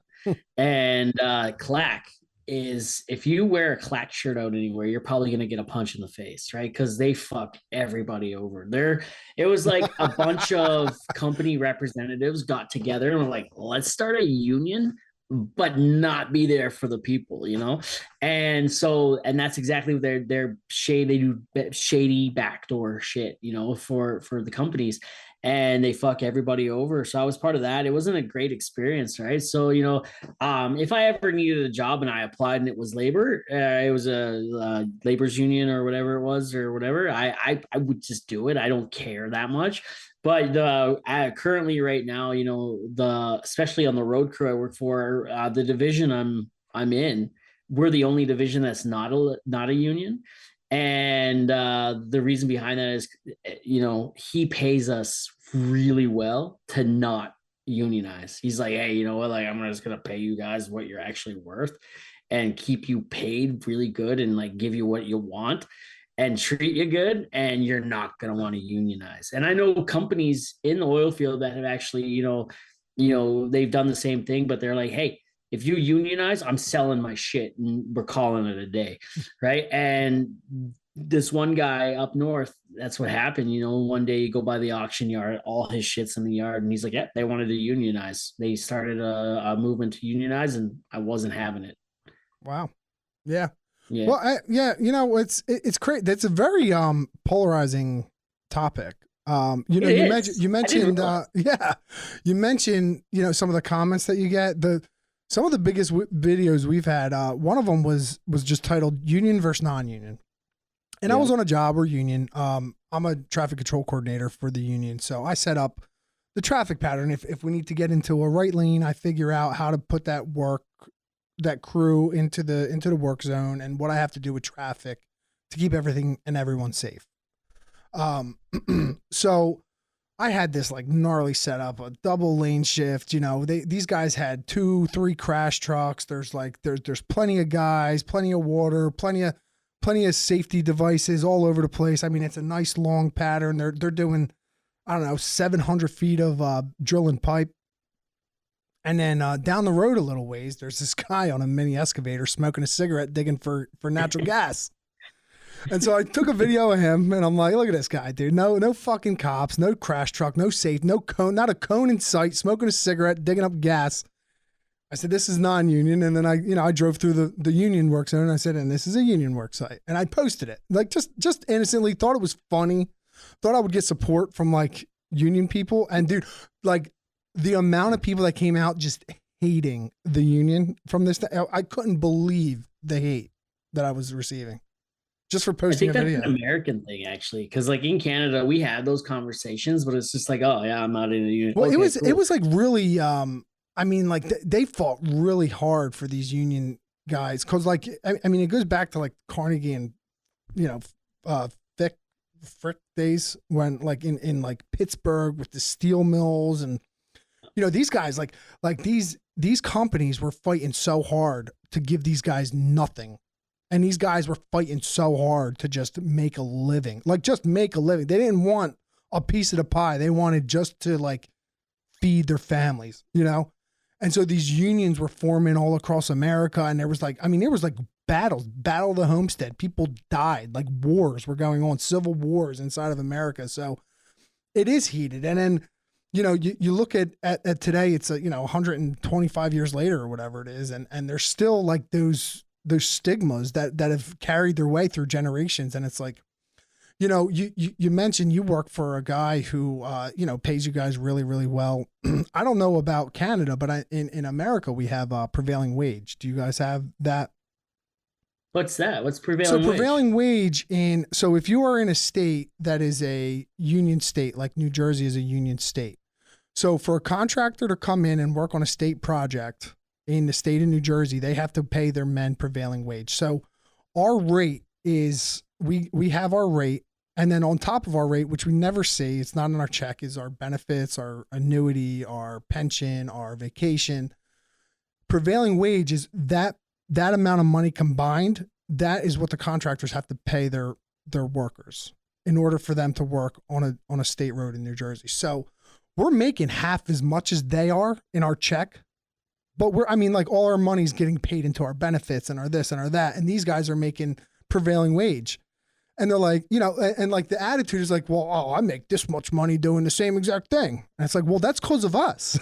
And CLAC is, if you wear a CLAC shirt out anywhere, you're probably gonna get a punch in the face, right? Because they fuck everybody over. It was like a bunch of company representatives got together and were like, let's start a union, but not be there for the people. And that's exactly what their shade, they do shady backdoor shit, for the companies, and they fuck everybody over. So I was part of that. It wasn't a great experience, right? So if I ever needed a job and I applied and it was labor, it was a labor's union or whatever it was or whatever, I would just do it. I don't care that much. But currently right now, especially on the road crew I work for, the division I'm in, we're the only division that's not a union. And the reason behind that is, he pays us really well to not unionize. He's like, hey, you know what? Like, I'm just gonna pay you guys what you're actually worth, and keep you paid really good, and like give you what you want, and treat you good, and you're not going to want to unionize. And I know companies in the oil field that have actually, they've done the same thing, but they're like, hey, if you unionize, I'm selling my shit and we're calling it a day, right? And this one guy up north, that's what happened. One day you go by the auction yard, all his shit's in the yard, and he's like, yeah, they wanted to unionize. They started a movement to unionize, and I wasn't having it. Wow. Yeah. Yeah. Well, it's great. That's a very polarizing topic. You mentioned you mentioned some of the comments that you get. Some of the biggest videos we've had. One of them was just titled "Union versus Non-Union," and I was on a job or union. I'm a traffic control coordinator for the union, so I set up the traffic pattern. If we need to get into a right lane, I figure out how to put that crew into the work zone and what I have to do with traffic to keep everything and everyone safe. So I had this like gnarly setup, a double lane shift. You know, these guys had 2-3 crash trucks. There's plenty of guys, plenty of water, plenty of safety devices all over the place. I mean, it's a nice long pattern. They're doing, I don't know, 700 feet of drilling pipe. And then down the road a little ways, there's this guy on a mini excavator smoking a cigarette, digging for natural gas. And so I took a video of him, and I'm like, look at this guy, dude. No fucking cops, no crash truck, no safe, no cone, not a cone in sight, smoking a cigarette, digging up gas. I said, this is non-union. And then I drove through the union work zone, and I said, and this is a union work site. And I posted it, like just innocently, thought it was funny, thought I would get support from like union people. And dude, like the amount of people that came out just hating the union from this, I couldn't believe the hate that I was receiving. Just for posting I think a video. that's an American thing, actually, because like in Canada, we had those conversations, but it's just like, oh yeah, I'm not in a union. Well, okay, it was like really. I mean, like they fought really hard for these union guys because, like, I mean, it goes back to like Carnegie and Frick days when like in like Pittsburgh with the steel mills and these guys like these companies were fighting so hard to give these guys nothing. And these guys were fighting so hard to just make a living, like just make a living. They didn't want a piece of the pie. They wanted just to like feed their families, And so these unions were forming all across America. And there was like battles, battle of the homestead. People died, like wars were going on, civil wars inside of America. So it is heated. And then, you look at today, it's 125 years later or whatever it is. And there's still like those stigmas that have carried their way through generations. And it's like, you mentioned you work for a guy who, pays you guys really, really well. I don't know about Canada, but in America, we have prevailing wage. Do you guys have that? What's that? What's prevailing wage? So prevailing wage so if you are in a state that is a union state, like New Jersey is a union state. So for a contractor to come in and work on a state project, in the state of New Jersey, they have to pay their men prevailing wage. So our rate is, we have our rate. And then on top of our rate, which we never see, it's not in our check, is our benefits, our annuity, our pension, our vacation. Prevailing wage is that amount of money combined. That is what the contractors have to pay their workers in order for them to work on a state road in New Jersey. So we're making half as much as they are in our check. But all our money's getting paid into our benefits and our this and our that. And these guys are making prevailing wage. And they're like, and like the attitude is like, well, I make this much money doing the same exact thing. And it's like, well, that's because of us.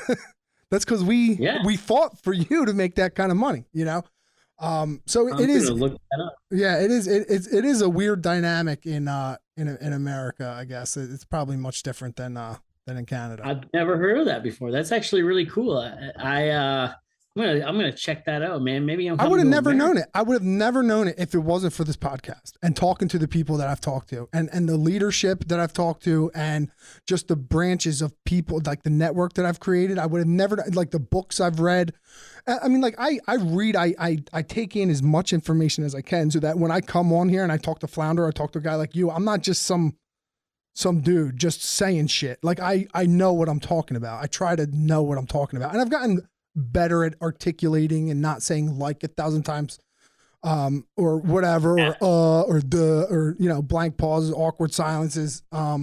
That's because we fought for you to make that kind of money, So it is. Look that up. Yeah, it is. It is a weird dynamic in America, I guess. It's probably much different than in Canada. I've never heard of that before. That's actually really cool. I'm gonna check that out, man. Maybe I would have never known it. I would have never known it if it wasn't for this podcast and talking to the people that I've talked to and the leadership that I've talked to and just the branches of people, like the network that I've created. I would have never, like the books I've read. I mean, like I read, I take in as much information as I can so that when I come on here and I talk to Flounder, I talk to a guy like you, I'm not just some dude just saying shit. Like I know what I'm talking about. I try to know what I'm talking about. And I've gotten better at articulating and not saying like 1,000 times, or whatever, or duh, or, blank pauses, awkward silences. A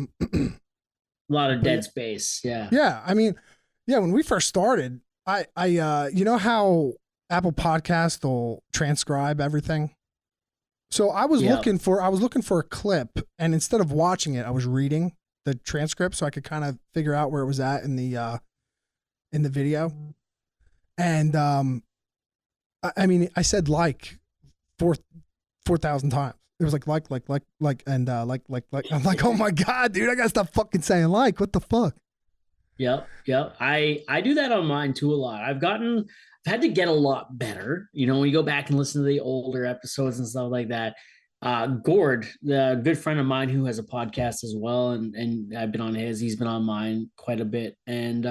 lot of dead space. Yeah. Yeah. I mean, when we first started, I how Apple Podcast will transcribe everything. So I was looking for a clip, and instead of watching it, I was reading the transcript so I could kind of figure out where it was at in the video. And I mean, I said like 4,000 times. It was like, and like. I'm like, oh my God, dude, I gotta stop fucking saying like. What the fuck? Yep. I do that on mine too a lot. I've had to get a lot better. When you go back and listen to the older episodes and stuff like that, Gord, the good friend of mine who has a podcast as well, and I've been on his, he's been on mine quite a bit, and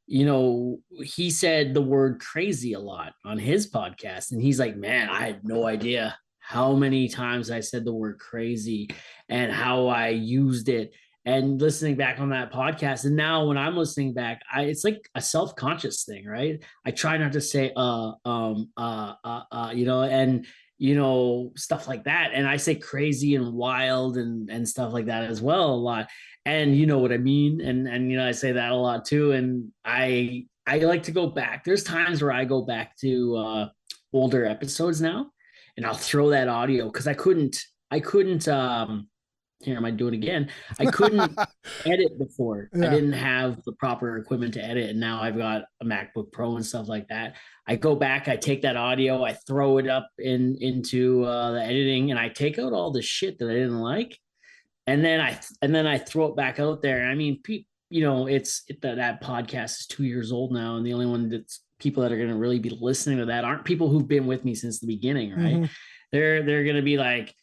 he said the word crazy a lot on his podcast, and he's like, man, I had no idea how many times I said the word crazy and how I used it. And listening back on that podcast, and now when I'm listening back, it's like a self-conscious thing, right? I try not to say and stuff like that. And I say crazy and wild and stuff like that as well a lot. And you know what I mean? And I say that a lot too. And I like to go back. There's times where I go back to older episodes now and I'll throw that audio because I couldn't here am I doing it again. I couldn't edit before. I Yeah. didn't have the proper equipment to edit, and now I've got a MacBook Pro and stuff like that. I go back, I take that audio, I throw it up into the editing, and I take out all the shit that I didn't like, and then I throw it back out there. I mean, that podcast is 2 years old now, and the only one that's people that are going to really be listening to that aren't people who've been with me since the beginning, right? Mm-hmm. They're going to be like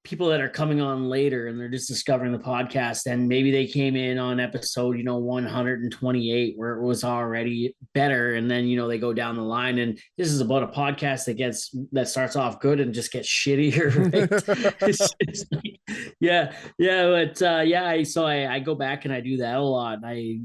people that are coming on later and they're just discovering the podcast, and maybe they came in on episode 128 where it was already better, and then they go down the line, and this is about a podcast that starts off good and just gets shittier, right? It's like, yeah, but I go back and I do that a lot. I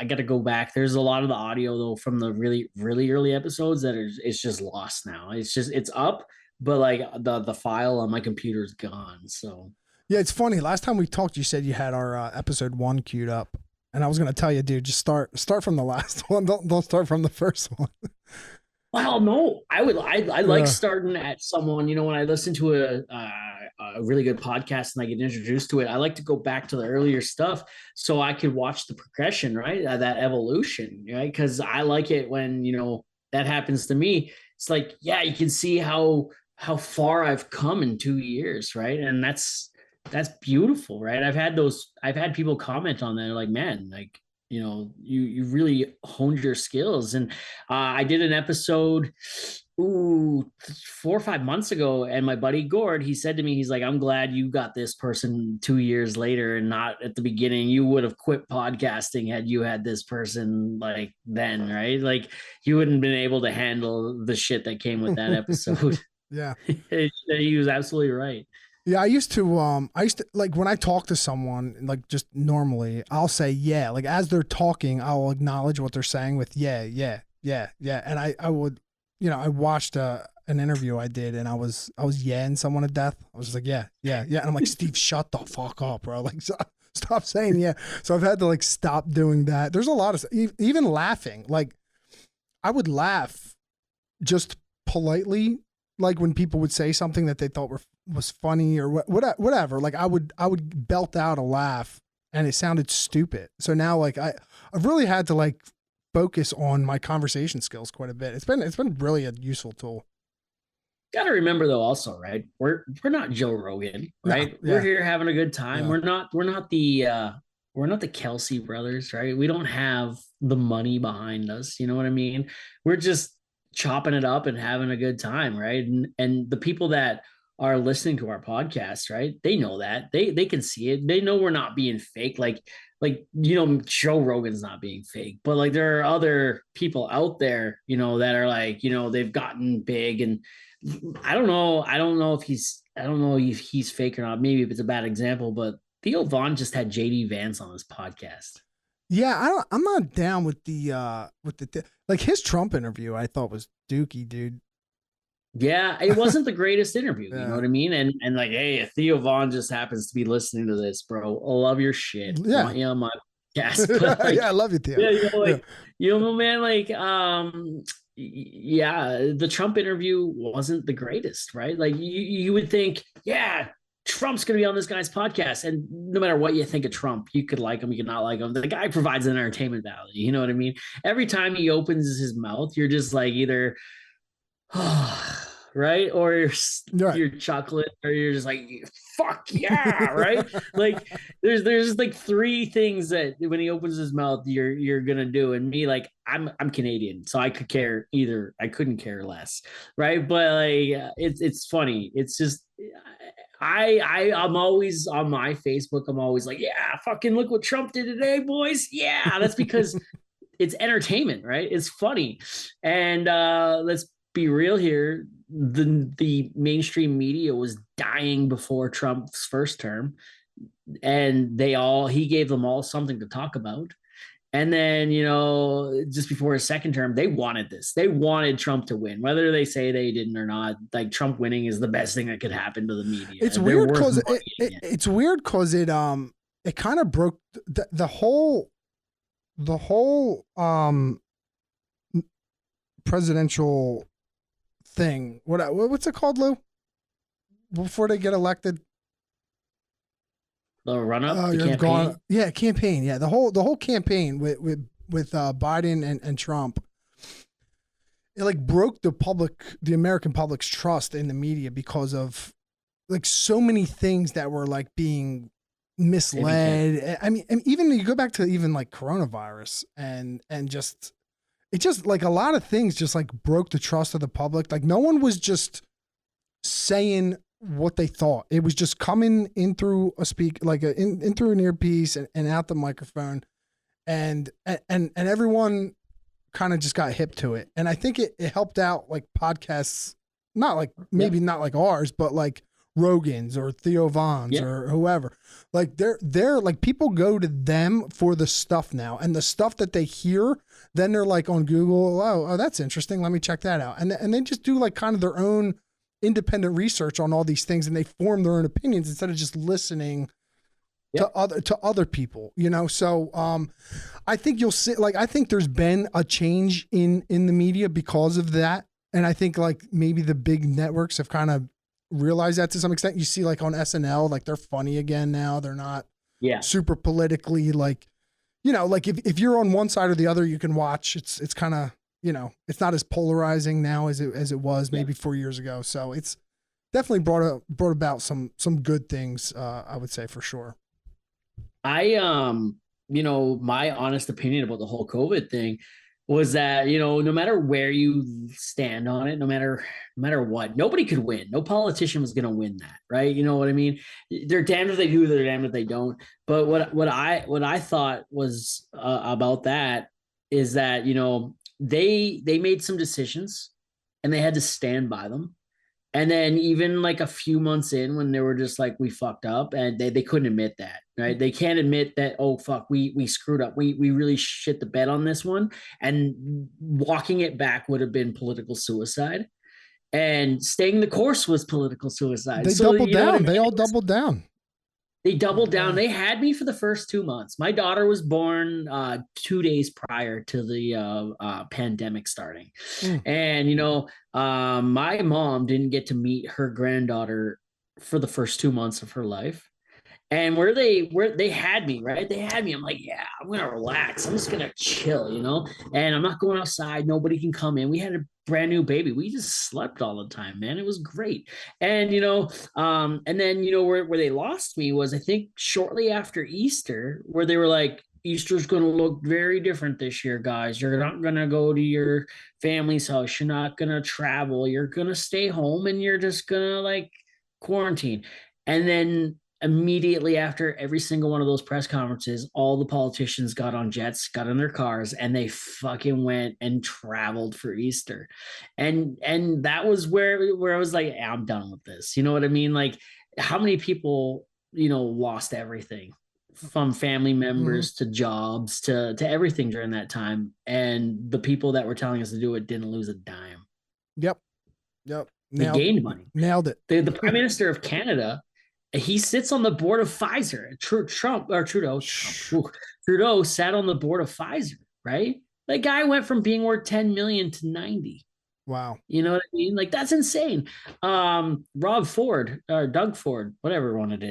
got to go back. There's a lot of the audio though from the really really early episodes it's just lost now. It's up, but like the file on my computer is gone. So Yeah, it's funny. Last time we talked, you said you had our episode 1 queued up, and I was gonna tell you, dude, just start from the last one. Don't start from the first one. well, no, I like Yeah. starting at someone, when I listen to a really good podcast and I get introduced to it, I like to go back to the earlier stuff so I could watch the progression, right? That evolution, right? Because I like it when that happens to me. It's like, yeah, you can see how far I've come in 2 years, right? And that's beautiful, right? I've had people comment on that. They're like, man, like, you really honed your skills. And I did an episode, 4 or 5 months ago, and my buddy Gord, he said to me, he's like, I'm glad you got this person 2 years later and not at the beginning. You would have quit podcasting had you had this person like then, right? Like you wouldn't have been able to handle the shit that came with that episode. Yeah. He was absolutely right. Yeah, I used to like when I talk to someone, like just normally, I'll say yeah. Like as they're talking, I'll acknowledge what they're saying with yeah, yeah, yeah, yeah. And I would, I watched an interview I did, and I was yeahing someone to death. I was just like yeah, yeah, yeah. And I'm like, Steve, shut the fuck up, bro. Like stop saying yeah. So I've had to like stop doing that. There's a lot of even laughing. Like I would laugh just politely, like when people would say something that they thought was funny or whatever. Like I would belt out a laugh, and it sounded stupid. So now like I've really had to like focus on my conversation skills quite a bit. It's been really a useful tool. Got to remember though, also, right? We're not Joe Rogan, No, right? We're yeah, here having a good time. yeah, We're not the Kelsey brothers, right? We don't have the money behind us. You know what I mean? We're just chopping it up and having a good time, right? And the people that are listening to our podcast, right? They know that. They can see it. They know we're not being fake. Like Joe Rogan's not being fake, but like there are other people out there, that are like, they've gotten big, and I don't know if he's fake or not. Maybe if it's a bad example, but Theo Vaughn just had JD Vance on his podcast. yeah. I'm not down with the like his Trump interview. I thought was dookie, dude. Yeah, it wasn't the greatest interview, you know Yeah, what I mean? And like, hey, if Theo Vaughn just happens to be listening to this, bro, I love your shit. yeah, Want you on my podcast. But yeah. like, I love you, Theo. yeah, Yeah, man, like, yeah, the Trump interview wasn't the greatest, right? Like you would think, yeah, Trump's gonna be on this guy's podcast. And no matter what you think of Trump, you could like him, you could not like him. The guy provides an entertainment value, you know what I mean? Every time he opens his mouth, you're just like either right, or right. you're chocolate, or you're just like fuck yeah, right? Like there's like three things that when he opens his mouth you're gonna do. And me, like, I'm Canadian, so I couldn't care less, right? But like it's funny. It's just I'm always on my Facebook. I'm always like, yeah, fucking look what Trump did today, boys. Yeah, that's because it's entertainment, right? It's funny. And let's be real here. The mainstream media was dying before Trump's first term, and he gave them all something to talk about. And then, just before his second term, they wanted this. They wanted Trump to win, whether they say they didn't or not. Like, Trump winning is the best thing that could happen to the media. It's They're weird worth because money it's weird because it kind of broke the whole presidential thing. What's it called, Lou? Before they get elected, The run up, the you're campaign. gone. Yeah, campaign. Yeah, the whole campaign with Biden and Trump. It like broke the American public's trust in the media because of like so many things that were like being misled. I mean, and even you go back to even like coronavirus and just it just like a lot of things just like broke the trust of the public. Like no one was just saying what they thought. It was just coming in through a in through an earpiece and out the microphone, and everyone kind of just got hip to it. And I think it helped out like podcasts, not like maybe not like ours, but like Rogan's or Theo Vaughn's or whoever. Like they're like people go to them for the stuff now, and the stuff that they hear, then they're like on Google, oh that's interesting, let me check that out, and they just do like kind of their own independent research on all these things, and they form their own opinions instead of just listening to other people, So I think you'll see, like, I think there's been a change in the media because of that. And I think like maybe the big networks have kind of realized that to some extent. You see like on SNL, like they're funny again now. They're not super politically like, like if you're on one side or the other, you can watch. It's kind of, it's not as polarizing now as it was maybe 4 years ago. So it's definitely brought about some good things, I would say, for sure. My honest opinion about the whole COVID thing was that, no matter where you stand on it, no matter what, nobody could win. No politician was going to win that, right? You know what I mean? They're damned if they do, they're damned if they don't. But what I thought was about that is that, they made some decisions and they had to stand by them. And then even like a few months in, when they were just like, we fucked up, and they couldn't admit that, right? They can't admit that, oh fuck, we screwed up. We really shit the bed on this one. And walking it back would have been political suicide. And staying the course was political suicide. They doubled down. They all doubled down. They doubled down. They had me for the first 2 months. My daughter was born 2 days prior to the pandemic starting. And, my mom didn't get to meet her granddaughter for the first 2 months of her life. And where they had me, right? They had me. I'm like, yeah, I'm gonna relax. I'm just gonna chill, and I'm not going outside. Nobody can come in. We had a brand new baby. We just slept all the time, man. It was great. And and then where they lost me was, I think, shortly after Easter, where they were like, Easter's going to look very different this year, guys. You're not going to go to your family's house. You're not going to travel. You're going to stay home, and you're just going to like quarantine. And then immediately after every single one of those press conferences, all the politicians got on jets, got in their cars, and they fucking went and traveled for Easter. And that was where I was like, I'm done with this. You know what I mean? Like, how many people, lost everything, from family members to jobs to everything during that time. And the people that were telling us to do it didn't lose a dime. Yep. They gained money. Nailed it. The Prime Minister of Canada, he sits on the board of Pfizer. Trudeau sat on the board of Pfizer, right? That guy went from being worth 10 million to 90. Wow. You know what I mean? Like, that's insane. Rob Ford or Doug Ford, whatever it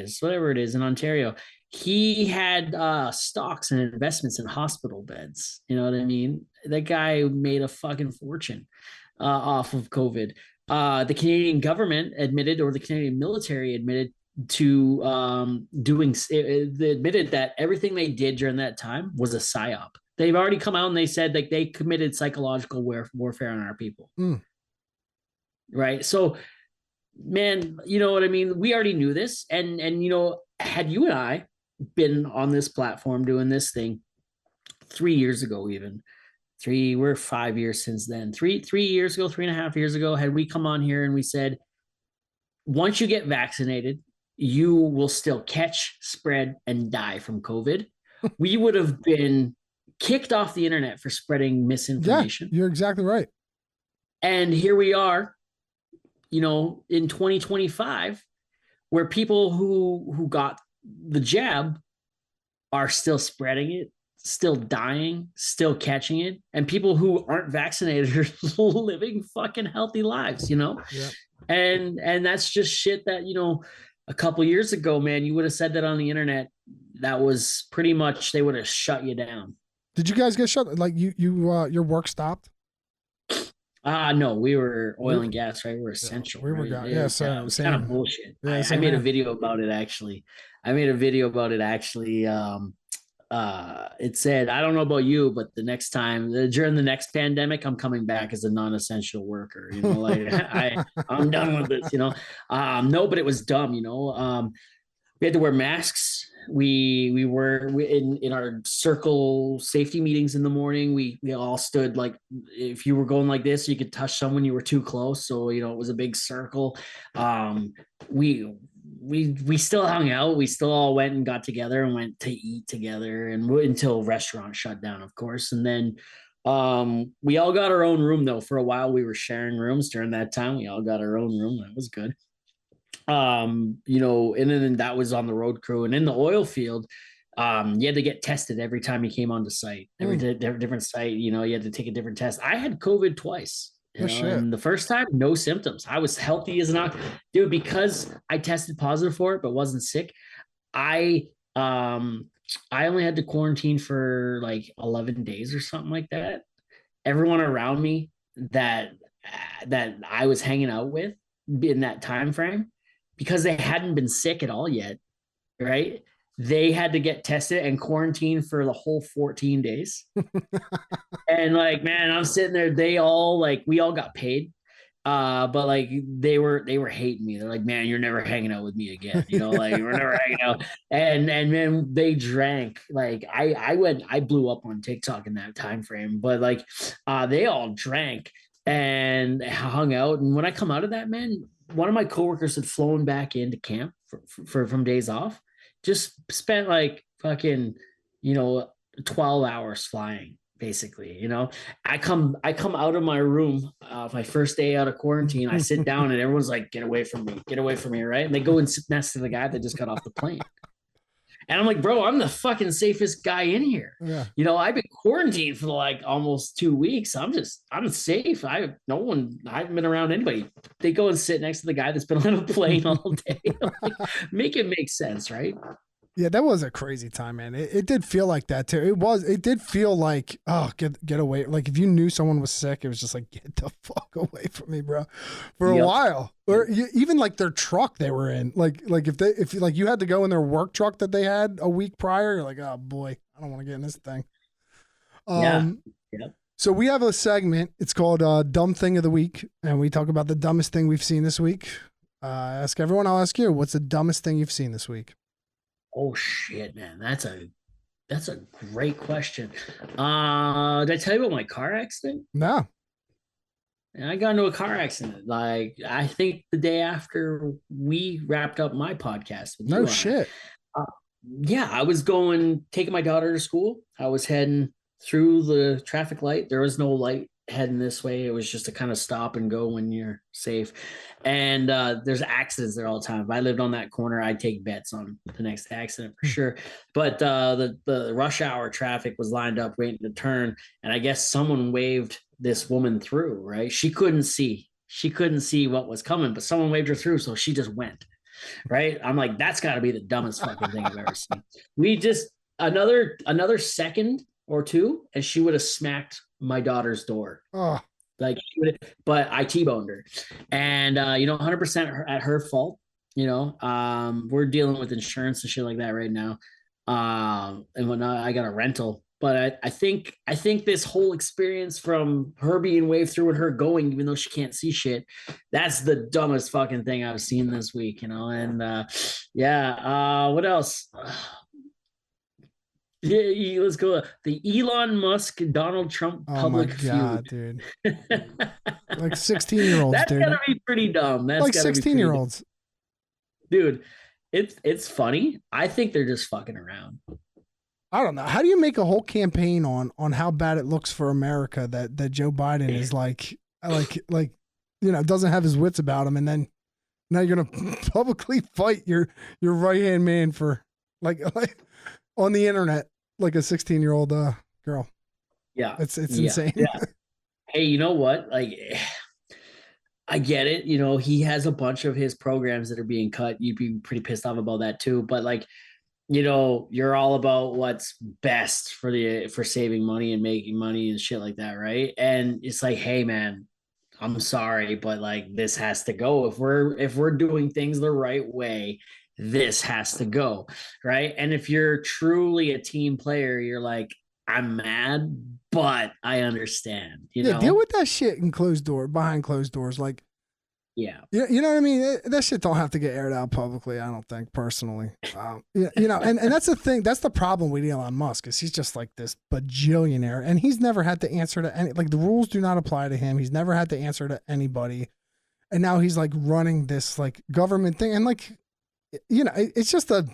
is in Ontario, he had stocks and investments in hospital beds. You know what I mean? That guy made a fucking fortune off of COVID. The Canadian government admitted, or the Canadian military admitted to they admitted that everything they did during that time was a psyop. They've already come out and they said like they committed psychological warfare on our people. Right. So man, you know what I mean? We already knew this. And you know, had you and I been on this platform doing this thing 3 years ago, even we're 5 years since then. 3 years ago, 3.5 years ago, had we come on here and we said, once you get vaccinated, you will still catch, spread, and die from COVID, we would have been kicked off the internet for spreading misinformation. Yeah, you're exactly right. And here we are, you know, in 2025, where people who got the jab are still spreading it, still dying, still catching it, and people who aren't vaccinated are living fucking healthy lives, you know? Yeah. And that's just shit that, you know, a couple years ago, man, you would have said that on the internet. That was pretty much, they would have shut you down. Did you guys get shut? Like your work stopped? No, we were oil and gas, right? We're essential. We were right? got, yeah, so it was kind of bullshit. Yeah, I made a video about it actually. It said, I don't know about you, but the next time during the next pandemic, I'm coming back as a non-essential worker. You know, like I'm done with this. You know, no, but it was dumb. You know, we had to wear masks. We were in our circle safety meetings in the morning. We all stood like, if you were going like this, you could touch someone, you were too close. So, you know, it was a big circle. We still hung out. We still all went and got together and went to eat together, and until restaurants shut down, of course. And then we all got our own room though. For a while we were sharing rooms during that time. We all got our own room. That was good. You know, and then that was on the road crew. And in the oil field, you had to get tested every time you came onto site. Every different site, you know, you had to take a different test. I had COVID twice. You know, and the first time, no symptoms. I was healthy as an ox, dude, because I tested positive for it but wasn't sick. I only had to quarantine for like 11 days or something like that. Everyone around me that I was hanging out with in that time frame, because they hadn't been sick at all yet, right? They had to get tested and quarantined for the whole 14 days. And like, man, I'm sitting there, we all got paid. But like they were hating me. They're like, man, you're never hanging out with me again. You know, like we're never hanging out. And then they drank. Like I blew up on TikTok in that time frame. But like they all drank and hung out. And when I come out of that, man, one of my coworkers had flown back into camp from days off, just spent like fucking, you know, 12 hours flying, basically. You know, I come out of my room, my first day out of quarantine. I sit down and everyone's like, get away from me, right? And they go and sit next to the guy that just got off the plane. And I'm like, bro, I'm the fucking safest guy in here. Yeah. You know, I've been quarantined for like almost 2 weeks. I'm safe. I haven't been around anybody. They go and sit next to the guy that's been on a plane all day. Like, make it make sense, right? Yeah, that was a crazy time, man. It did feel like that too. It did feel like, oh, get away. Like if you knew someone was sick, it was just like, get the fuck away from me, bro, for a while. Or even like their truck they were in. Like if you had to go in their work truck that they had a week prior, you're like, oh boy, I don't want to get in this thing. Yeah. So we have a segment. It's called Dumb Thing of the Week, and we talk about the dumbest thing we've seen this week. I ask everyone. I'll ask you, what's the dumbest thing you've seen this week? Oh shit, man. That's a great question. Did I tell you about my car accident? No. And I got into a car accident. Like I think the day after we wrapped up my podcast. No shit. Yeah, I was taking my daughter to school. I was heading through the traffic light. There was no light heading this way. It was just to kind of stop and go when you're safe. And there's accidents there all the time. If I lived on that corner, I'd take bets on the next accident for sure. But the rush hour traffic was lined up waiting to turn. And I guess someone waved this woman through, right? She couldn't see what was coming, but someone waved her through. So she just went, right? I'm like, that's got to be the dumbest fucking thing I've ever seen. We just, another second or two, and she would have smacked my daughter's door. Oh. Like, but I T-boned her, and 100% at her fault. You know, we're dealing with insurance and shit like that right now. And whatnot. I got a rental But I think this whole experience from her being waved through and her going, even though she can't see shit, that's the dumbest fucking thing I've seen this week, you know. And yeah, what else? Yeah, let's go. The Elon Musk Donald Trump Oh my public god, feud. dude. Like 16-year-olds, That's dude. gotta be pretty dumb. That's Like gotta be pretty dumb. 16-year-olds. Dude. It's funny. I think they're just fucking around. I don't know. How do you make a whole campaign on how bad it looks for America that Joe Biden is like doesn't have his wits about him, and then now you're gonna publicly fight your right hand man for like on the internet like a 16-year-old girl. Yeah. It's Yeah. insane. Yeah. Hey, you know what? Like I get it. You know, he has a bunch of his programs that are being cut. You'd be pretty pissed off about that too. But like, you know, you're all about what's best for saving money and making money and shit like that, right? And it's like, hey man, I'm sorry, but like this has to go. If we're doing things the right way, this has to go, right? And if you're truly a team player, you're like, I'm mad, but I understand, you Yeah, know? deal with that shit behind closed doors. Like, Yeah. you know what I mean? That shit don't have to get aired out publicly. I don't think personally. And that's the thing. That's the problem with Elon Musk is he's just like this bajillionaire, and he's never had to answer to any. Like the rules do not apply to him. He's never had to answer to anybody, and now he's like running this like government thing, and like, it's just a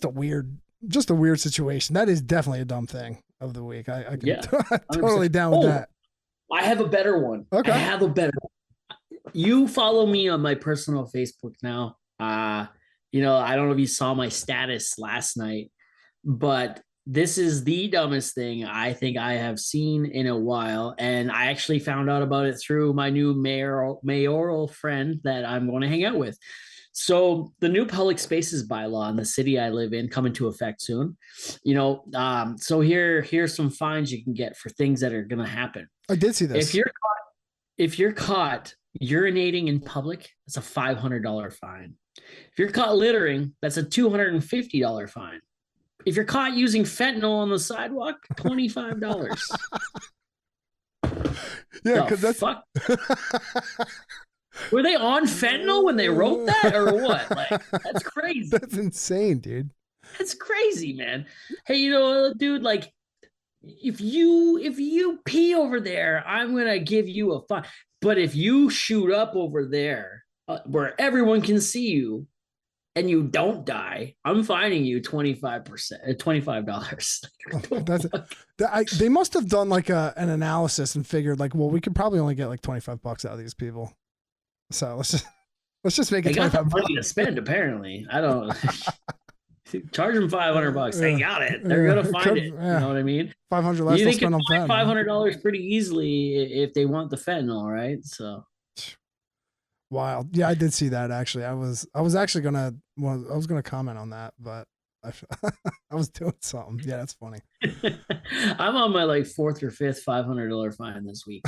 weird situation. That is definitely a dumb thing of the week. I can totally down with that. I have a better one. Okay. I have a better one. You follow me on my personal Facebook now. I don't know if you saw my status last night, but this is the dumbest thing I think I have seen in a while. And I actually found out about it through my new mayoral friend that I'm going to hang out with. So the new public spaces bylaw in the city I live in come into effect soon. So here's some fines you can get for things that are going to happen. I did see this. If you're caught urinating in public, that's a $500 fine. If you're caught littering, that's a $250 fine. If you're caught using fentanyl on the sidewalk, $25. Yeah, because that's fuck. Were they on fentanyl when they wrote that, or what? Like, that's crazy. That's insane, dude. That's crazy, man. Hey, dude, like, if you pee over there, I'm gonna give you a fine. But if you shoot up over there where everyone can see you and you don't die, I'm fining you $25. They must have done like an analysis and figured like, well, we could probably only get like $25 out of these people. So let's just make it $25. They got that $25 money to spend. Apparently, I don't charge them $500. They got it. They're gonna find it. Yeah. You know what I mean? $500 less. They Spend can on find fentanyl. $500 pretty easily if they want the fentanyl, right? So wild. Yeah, I did see that actually. I was actually gonna comment on that, but I was doing something. Yeah, that's funny. I'm on my like fourth or fifth $500 fine this week.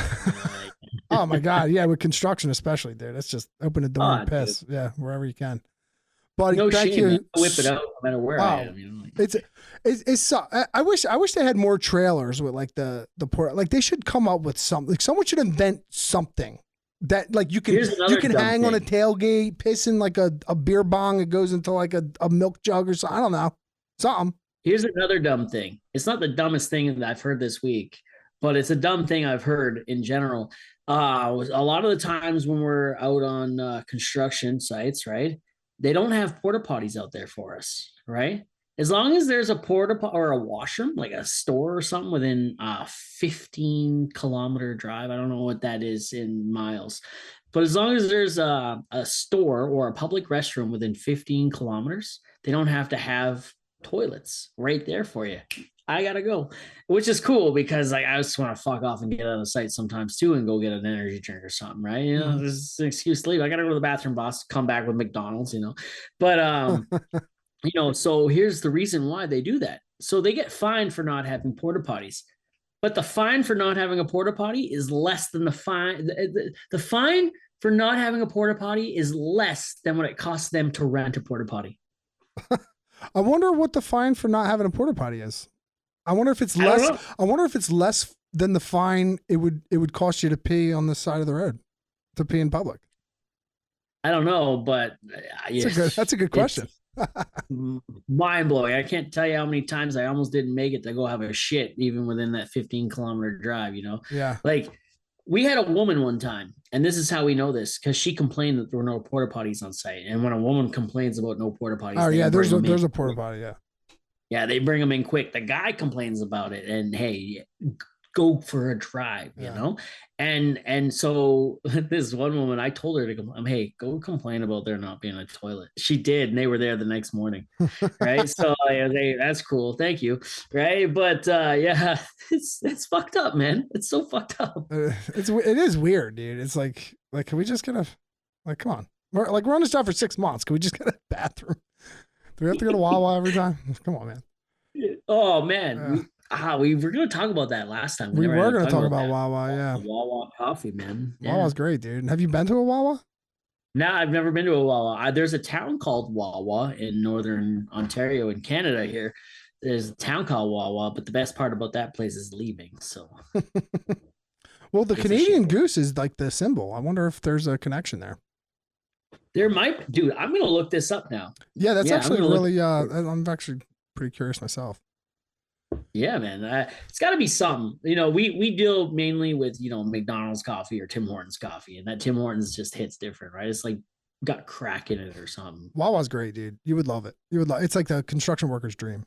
Oh my god, yeah, with construction especially, dude. Let's just open the door and piss. Dude. Yeah, wherever you can. Buddy, no thank shame, you. Man. Whip it out no matter where I am. You know, like. It's so. I wish they had more trailers with like the port. Like they should come up with something. Like someone should invent something that like you can hang on a tailgate, piss in like a beer bong. It goes into like a milk jug or something. I don't know, something. Here's another dumb thing. It's not the dumbest thing that I've heard this week, but it's a dumb thing I've heard in general. A lot of the times when we're out on construction sites, right? They don't have porta potties out there for us, right? As long as there's a porta or a washroom, like a store or something within a 15-kilometer drive. I don't know what that is in miles, but as long as there's a store or a public restroom within 15 kilometers, they don't have to have toilets right there for you. I gotta go, which is cool because like I just want to fuck off and get out of the site sometimes too and go get an energy drink or something, right? You know, this is an excuse to leave. I gotta go to the bathroom, boss. Come back with McDonald's, you know. But so here's the reason why they do that. So they get fined for not having porta potties, but the fine for not having a porta potty is less than the fine. The fine for not having a porta potty is less than what it costs them to rent a porta potty. I wonder what the fine for not having a porta potty is. I wonder if it's I don't less. know. I wonder if it's less than the fine it would cost you to pee on the side of the road, to pee in public. I don't know, but That's a good it's question. mind blowing. I can't tell you how many times I almost didn't make it to go have a shit, even within that 15-kilometer drive. Yeah. Like we had a woman one time, and this is how we know this because she complained that there were no porta potties on site. And when a woman complains about no porta potties, Oh they yeah. bring them in. There's a porta potty. Yeah. Yeah, they bring them in quick. The guy complains about it, and hey, go for a drive, Yeah. And so this one woman, I told her to come, hey, go complain about there not being a toilet. She did, and they were there the next morning, right? So I was like, that's cool, thank you, right? But yeah, it's fucked up, man. It's so fucked up. It is weird, dude. It's like can we just get a like come on? We're on this job for 6 months. Can we just get a bathroom? Do we have to go to Wawa every time? Come on, man. Oh man, we were gonna talk about that last time. We never were ended going up to talk talking about that. Wawa. Yeah. Wawa coffee, man. Yeah. Wawa's great, dude. Have you been to a Wawa? No, I've never been to a Wawa. There's a town called Wawa in northern Ontario in Canada here. There's a town called Wawa, but the best part about that place is leaving. So Well, the it's a Canadian shame. goose is like the symbol. I wonder if there's a connection there. There might, dude. I'm gonna look this up now. Yeah, that's Yeah, I'm actually gonna look. really. I'm actually pretty curious myself. Yeah, man. It's got to be something. We deal mainly with McDonald's coffee or Tim Hortons coffee, and that Tim Hortons just hits different, right? It's like got crack in it or something. Wawa's great, dude. You would love it. You would love. It's like the construction worker's dream.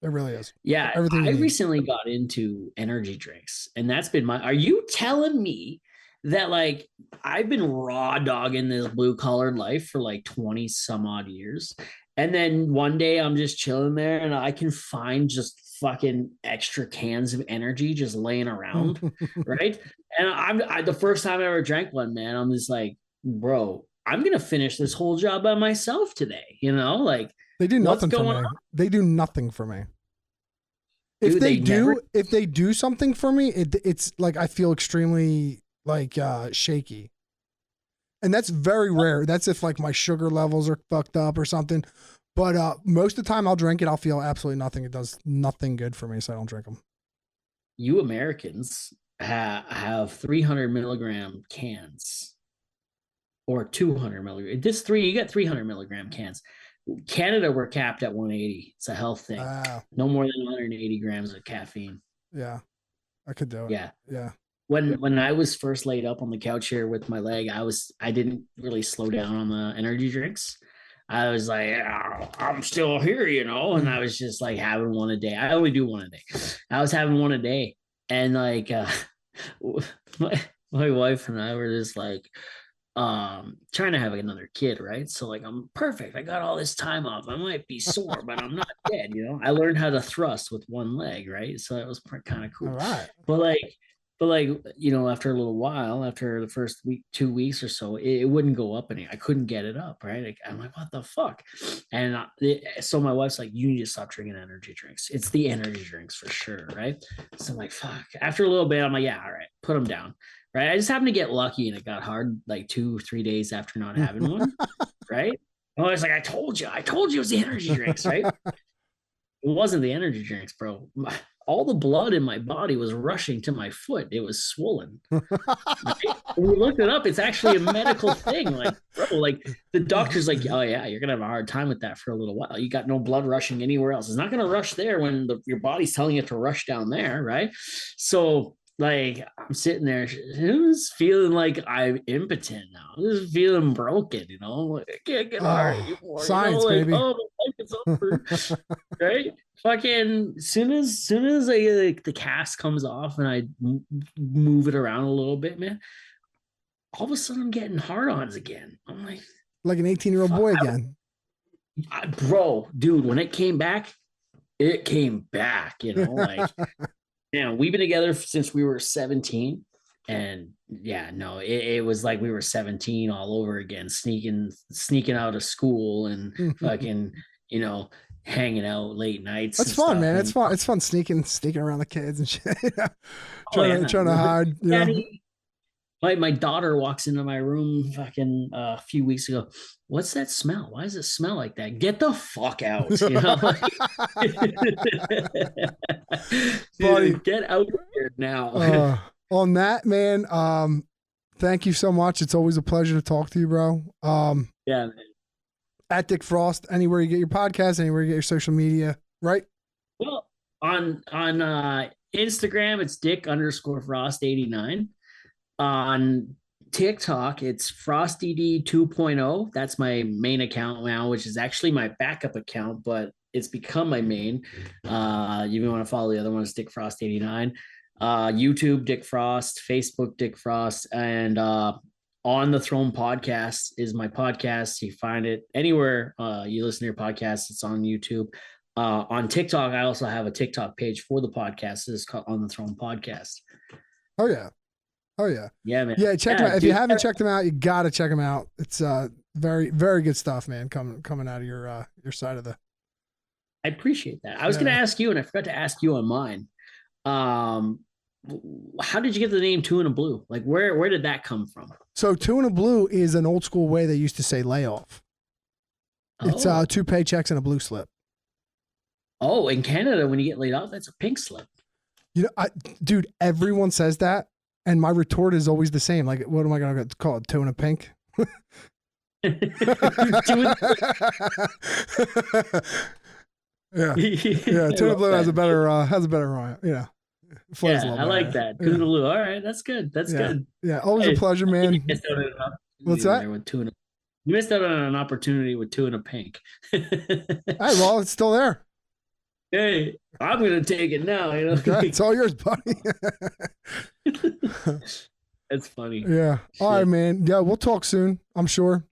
It really is. Yeah, Everything I you need. recently got into energy drinks, and that's been my. Are you telling me that like I've been raw dogging this blue collared life for like 20 some odd years, and then one day I'm just chilling there, and I can find just fucking extra cans of energy just laying around, right? And the first time I ever drank one, man, I'm just like, bro, I'm gonna finish this whole job by myself today. Like They do what's nothing for going me. on, They do nothing for me. dude? They never. If they do something for me, it's like I feel extremely like shaky. And that's very rare. That's if like my sugar levels are fucked up or something. But most of the time I'll drink it, I'll feel absolutely nothing. It does nothing good for me, so I don't drink them. You Americans have 300 milligram cans or 200 milligram. You got 300 milligram cans. Canada, we're capped at 180. It's a health thing. No more than 180 grams of caffeine. Yeah, I could do it. Yeah. Yeah. When I was first laid up on the couch here with my leg, I didn't really slow down on the energy drinks. I was like, oh, I'm still here, and I was just like having one a day. I only do one a day. I was having one a day, and like my wife and I were just like trying to have another kid, right? So like I'm perfect. I got all this time off. I might be sore, but I'm not dead. I learned how to thrust with one leg, right? So that was kind of cool. All right. But after a little while, after the first week, 2 weeks or so, it wouldn't go up any. I couldn't get it up, right? I'm like, what the fuck? And so my wife's like, you need to stop drinking energy drinks. It's the energy drinks for sure, right? So I'm like, fuck. After a little bit, I'm like, yeah, all right, put them down, right? I just happened to get lucky, and it got hard like 2-3 days after not having one, right? I was like, I told you it was the energy drinks, right? It wasn't the energy drinks, bro. All the blood in my body was rushing to my foot. It was swollen. Right? When we looked it up, it's actually a medical thing. Like, bro, like the doctor's like, oh yeah, you're gonna have a hard time with that for a little while. You got no blood rushing anywhere else. It's not gonna rush there when your body's telling you to rush down there, right? So like I'm sitting there, who's feeling like I'm impotent now. I'm just feeling broken, like, I can't get hard anymore. Science, like, baby. oh, my life is over. Right? Fucking soon as like the cast comes off and I move it around a little bit, man, all of a sudden I'm getting hard-ons again. I'm like an 18-year-old boy again. Bro, dude, when it came back, like we've been together since we were 17, and yeah, no, it was like we were 17 all over again, sneaking out of school and fucking hanging out late nights. That's fun, man. It's fun. It's fun sneaking around the kids and shit. Trying to hide. my daughter walks into my room fucking a few weeks ago. What's that smell? Why does it smell like that? Get the fuck out, you know? Buddy. Dude, get out of here now. On that, man, thank you so much. It's always a pleasure to talk to you, bro. Yeah, man. At Dick Frost, anywhere you get your podcast, anywhere you get your social media, right? Well, on Instagram, it's Dick_Frost89. On TikTok, it's FrostyD 2.0. That's my main account now, which is actually my backup account, but it's become my main. You may want to follow the other one, it's Dick Frost 89. YouTube, Dick Frost, Facebook, Dick Frost, and On the Throne podcast is my podcast. You find it anywhere you listen to your podcast. It's on YouTube. On TikTok, I also have a TikTok page for the podcast. It's called On the Throne podcast. Oh yeah. Oh yeah. Yeah, man. Yeah, check them out. If you haven't checked them out, you gotta check them out. It's very, very good stuff, man. Coming out of your side of the. I appreciate that. I was gonna ask you, and I forgot to ask you on mine. How did you get the name Two in a Blue? Like where did that come from? So Two in a Blue is an old school way they used to say layoff. It's 2 paychecks and a blue slip. Oh, in Canada, when you get laid off, that's a pink slip. You know, dude, everyone says that. And my retort is always the same. Like, what am I going to call it? Two and a pink? Yeah. Yeah. Two and a blue has a better rhyme. Yeah. Yeah, I like that. Two and a blue. All right. That's good. That's good. Yeah. Always a pleasure, man. What's that? You missed out on an opportunity with two and a pink. Hey, well, it's still there. Hey, I'm going to take it now. You know? Okay, it's all yours, buddy. That's funny. Yeah. All right, man. Yeah, we'll talk soon, I'm sure.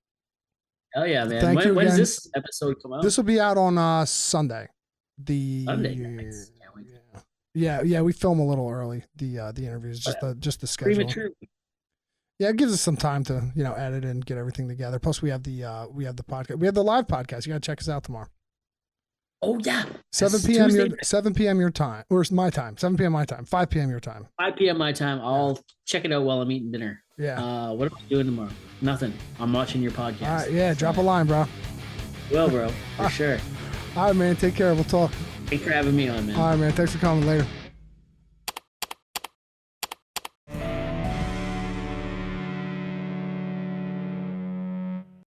Oh yeah, man. Thank you when does again. this episode come out? This will be out on Sunday. Sunday. Nice. Yeah. We film a little early. The interviews, just the schedule. Premature. Yeah, it gives us some time to edit and get everything together. Plus, we have the podcast. We have the live podcast. You got to check us out tomorrow. Oh yeah, 7 p.m. your time, or my time. 7 p.m. my time. 5 p.m. your time. 5 p.m. my time. I'll check it out while I'm eating dinner. Yeah. What am I doing tomorrow? Nothing. I'm watching your podcast. All right. Yeah. Drop a line, bro. Well, bro, for sure. All right, man. Take care. We'll talk. Thanks for having me on, man. All right, man. Thanks for coming. Later.